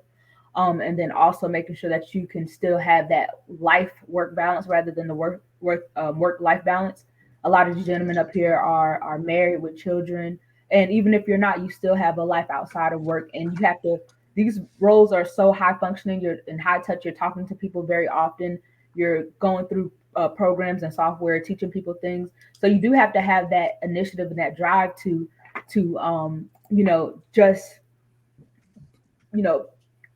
and then also making sure that you can still have that life work balance rather than the work life balance. A lot of the gentlemen up here are married with children, and even if you're not, you still have a life outside of work, and you have to. These roles are so high functioning. You're in high touch. You're talking to people very often. You're going through programs and software, teaching people things. So you do have to have that initiative and that drive to just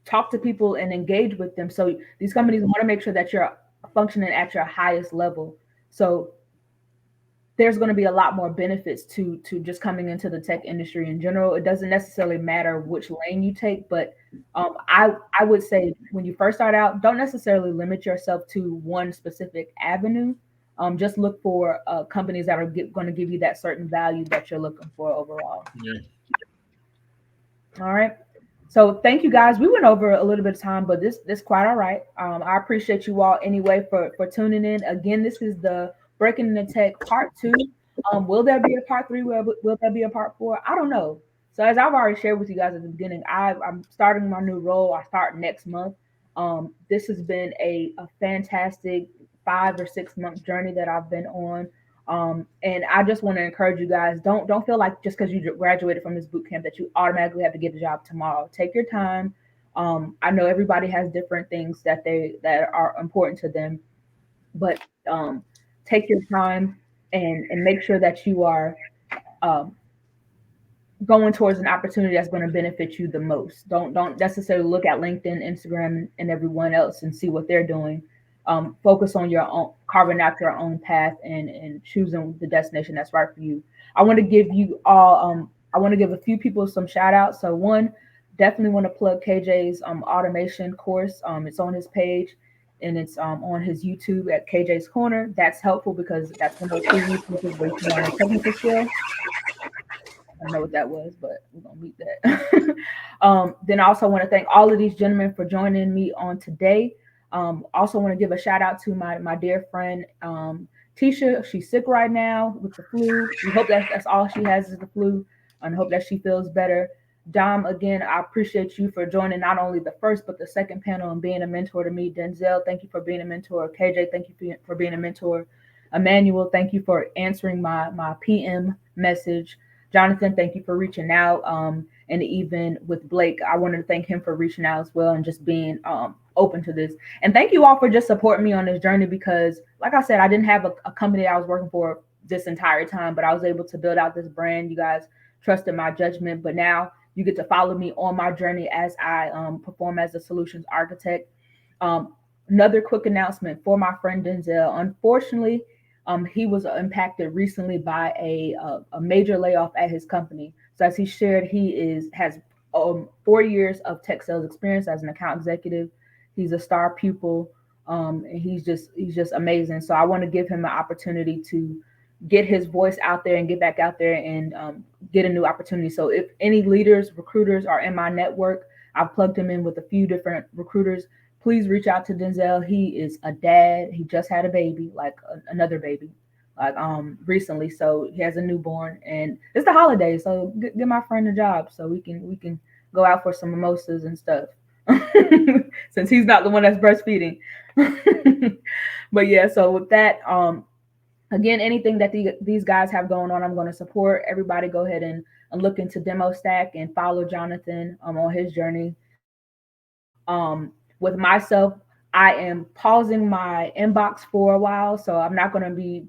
talk to people and engage with them. So these companies want to make sure that you're functioning at your highest level. So there's going to be a lot more benefits to just coming into the tech industry in general. It doesn't necessarily matter which lane you take, but I would say when you first start out, don't necessarily limit yourself to one specific avenue. Just look for companies that are going to give you that certain value that you're looking for overall. Yeah. All right. So thank you guys. We went over a little bit of time, but this quite all right. I appreciate you all anyway for tuning in. Again, this is the Breaking into Tech Part 2. Will there be a Part 3? Will there be a Part 4? I don't know. So as I've already shared with you guys at the beginning, I'm starting my new role. I start next month. This has been a fantastic 5 or 6 month journey that I've been on. And I just want to encourage you guys, don't feel like just because you graduated from this boot camp that you automatically have to get a job tomorrow. Take your time. I know everybody has different things that are important to them, but take your time and make sure that you are going towards an opportunity that's going to benefit you the most. Don't necessarily look at LinkedIn, Instagram, and everyone else and see what they're doing. Focus on your own, carving out your own path and choosing the destination that's right for you. I want to give you all, I want to give a few people some shout outs. So one, definitely want to plug KJ's automation course. It's on his page and it's on his YouTube at KJ's Corner. That's helpful because that's one of those free resources where you can learn a technical skill. I don't know what that was, but we're gonna meet that. Then I also want to thank all of these gentlemen for joining me on today. Also want to give a shout out to my dear friend Tisha. She's sick right now with the flu. We hope that's all she has is the flu, and hope that she feels better. Dom, again, I appreciate you for joining not only the first but the second panel and being a mentor to me. Denzel, thank you for being a mentor. KJ, thank you for being a mentor. Emmanuel, thank you for answering my PM message. Jonathan, thank you for reaching out. And even with Blake, I wanted to thank him for reaching out as well and just being open to this. And thank you all for just supporting me on this journey because, like I said, I didn't have a company I was working for this entire time, but I was able to build out this brand. You guys trusted my judgment, but now you get to follow me on my journey as I perform as a solutions architect. Another quick announcement for my friend Denzel. Unfortunately, he was impacted recently by a major layoff at his company. So as he shared, he has 4 years of tech sales experience as an account executive. He's a star pupil, and he's just amazing. So I want to give him an opportunity to get his voice out there and get back out there and get a new opportunity. So if any leaders, recruiters are in my network, I've plugged him in with a few different recruiters. please reach out to Denzel. He is a dad. He just had a baby, like another baby, like recently. So he has a newborn, and it's the holidays. So get my friend a job so we can go out for some mimosas and stuff. Since he's not the one that's breastfeeding. But yeah, so with that, again, anything that these guys have going on, I'm going to support. Everybody go ahead and look into DemoStack and follow Jonathan on his journey. With myself, I am pausing my inbox for a while, so I'm not going to be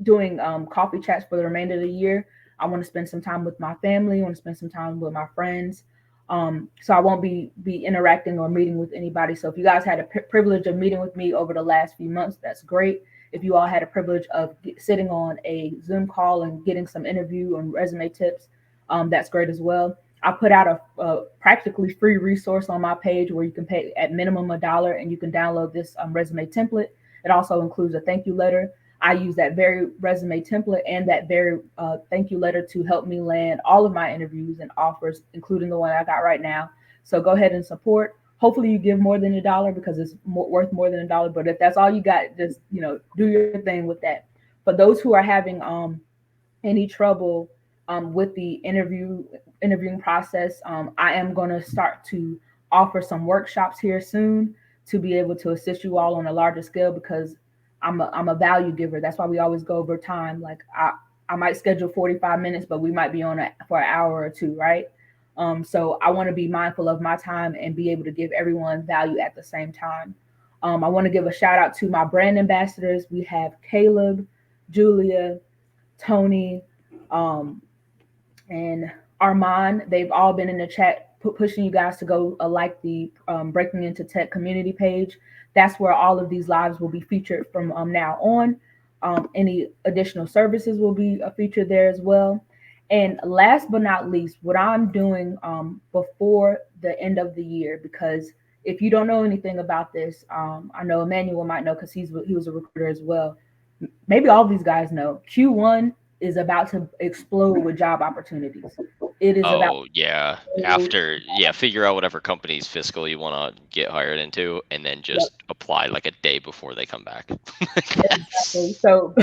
doing coffee chats for the remainder of the year. I want to spend some time with my family. I want to spend some time with my friends. So I won't be interacting or meeting with anybody. So if you guys had a privilege of meeting with me over the last few months, that's great. If you all had a privilege of sitting on a Zoom call and getting some interview and resume tips, that's great as well. I put out a practically free resource on my page where you can pay at minimum $1 and you can download this resume template. It also includes a thank you letter. I use that very resume template and that very thank you letter to help me land all of my interviews and offers, including the one I got right now. So go ahead and support. Hopefully you give more than $1 because it's worth more than $1. But if that's all you got, just do your thing with that. For those who are having any trouble with the interviewing process, I am going to start to offer some workshops here soon to be able to assist you all on a larger scale because I'm a value giver. That's why we always go over time. Like I might schedule 45 minutes, but we might be on for an hour or two, right? So I want to be mindful of my time and be able to give everyone value at the same time. I want to give a shout out to my brand ambassadors. We have Caleb, Julia, Tony, and Armand. They've all been in the chat pushing you guys to go like the Breaking Into Tech community page. That's where all of these lives will be featured from now on. Any additional services will be featured there as well. And last but not least, what I'm doing before the end of the year, because if you don't know anything about this, I know Emmanuel might know because he was a recruiter as well. Maybe all of these guys know Q1 is about to explode with job opportunities. It is about figure out whatever company's fiscal you want to get hired into and then just apply like a day before they come back. Exactly. So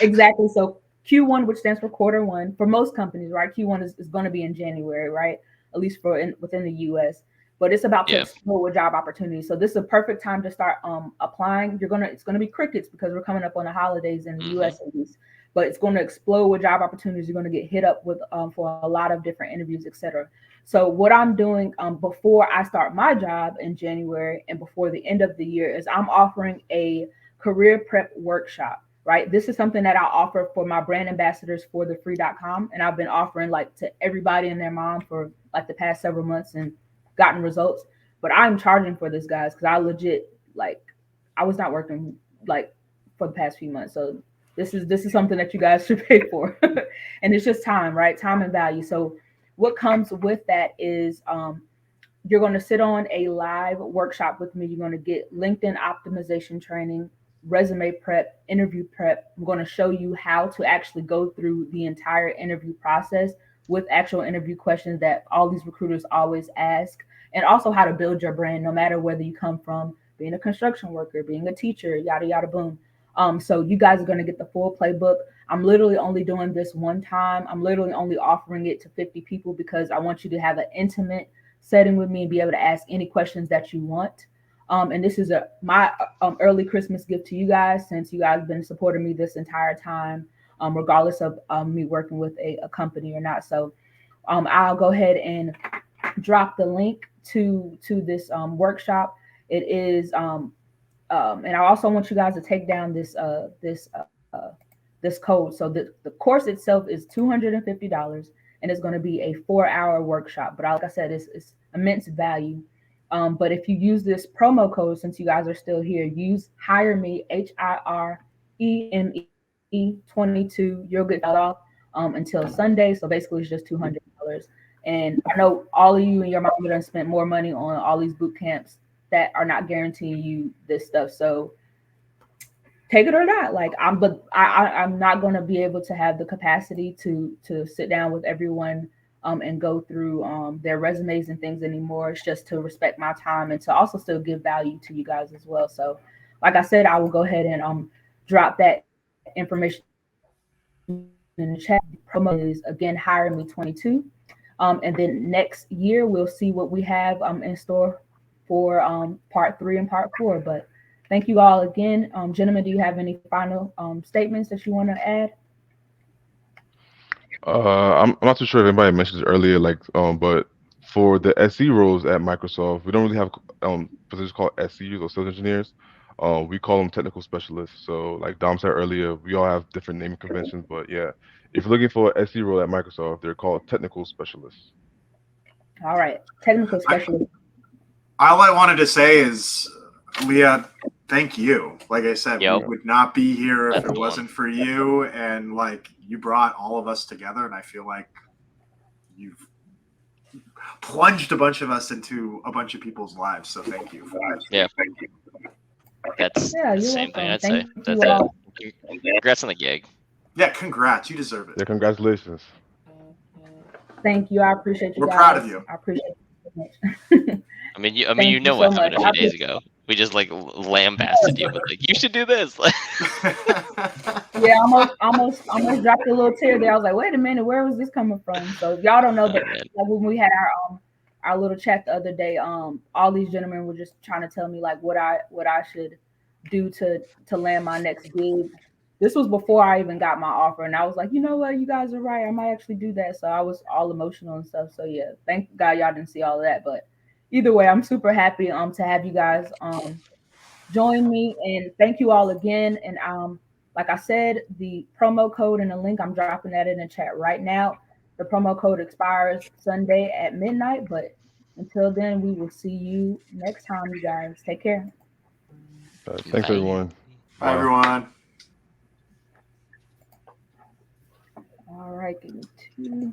exactly. So Q1, which stands for quarter one for most companies, right? Q1 is going to be in January, right? At least within the US. But it's about to explode with job opportunities. So this is a perfect time to start applying. It's gonna be crickets because we're coming up on the holidays in the US at least. But it's going to explode with job opportunities. You're going to get hit up with for a lot of different interviews, etc. So what I'm doing before I start my job in January and before the end of the year is I'm offering a career prep workshop, right? This is something that I offer for my brand ambassadors for the free.com. And I've been offering like to everybody and their mom for like the past several months and gotten results. But I'm charging for this, guys, because I legit I was not working like for the past few months. So this is something that you guys should pay for. And it's just time, right? Time and value. So what comes with that is you're going to sit on a live workshop with me. You're going to get LinkedIn optimization training, resume prep, interview prep. I'm going to show you how to actually go through the entire interview process with actual interview questions that all these recruiters always ask, and also how to build your brand, no matter whether you come from being a construction worker, being a teacher, yada, yada, boom. So you guys are going to get the full playbook. I'm literally only doing this one time. I'm literally only offering it to 50 people because I want you to have an intimate setting with me and be able to ask any questions that you want. And this is my early Christmas gift to you guys, since you guys have been supporting me this entire time, regardless of me working with a company or not. So I'll go ahead and drop the link to this workshop. It is and I also want you guys to take down this code. So the course itself is $250, and it's going to be a 4-hour workshop. But like I said, it's immense value. But if you use this promo code, since you guys are still here, use HIREME, HIREME22. You'll get that off until Sunday. So basically, it's just $200. And I know all of you and your mom are going to spend more money on all these boot camps that are not guaranteeing you this stuff. So take it or not. Like I'm not going to be able to have the capacity to sit down with everyone and go through their resumes and things anymore. It's just to respect my time and to also still give value to you guys as well. So, like I said, I will go ahead and drop that information in the chat. Promo is again Hire Me 22. And then next year we'll see what we have in store for part 3 and part 4. But thank you all again. Gentlemen, do you have any final statements that you want to add? I'm not too sure if anybody mentioned it earlier, but for the SE roles at Microsoft, we don't really have positions called SEs or sales engineers. We call them technical specialists. So, like Dom said earlier, we all have different naming conventions, but yeah, if you're looking for an SE role at Microsoft, they're called technical specialists. All right, technical specialist. All I wanted to say is, Leah, thank you. Like I said, Yep. we would not be here if That's it the wasn't for you. And like you brought all of us together, and I feel like you've plunged a bunch of us into a bunch of people's lives. So thank you for that. Yeah. Thank you. That's Yeah, the you're same thing welcome. I'd say. Thank That's you all. it. Congrats on the gig. Yeah, congrats. You deserve it. Yeah, congratulations. Thank you. I appreciate you We're guys. proud of you. I appreciate you so much. I mean, you Thank you know so what happened much. a few days ago. We just like lambasted you with like, you should do this. Yeah, almost dropped a little tear there. I was like, wait a minute, where was this coming from? So if y'all don't know, Oh, but man. like when we had our little chat the other day, all these gentlemen were just trying to tell me like what I should do to land my next gig. This was before I even got my offer, and I was like, you know what, you guys are right. I might actually do that. So I was all emotional and stuff. So yeah, thank God y'all didn't see all of that. But either way, I'm super happy to have you guys join me, and thank you all again. And like I said, the promo code and the link, I'm dropping that in the chat right now. The promo code expires Sunday at midnight, but until then, we will see you next time, you guys. Take care. Thanks, Bye. everyone. Bye, everyone. All right, give me 2.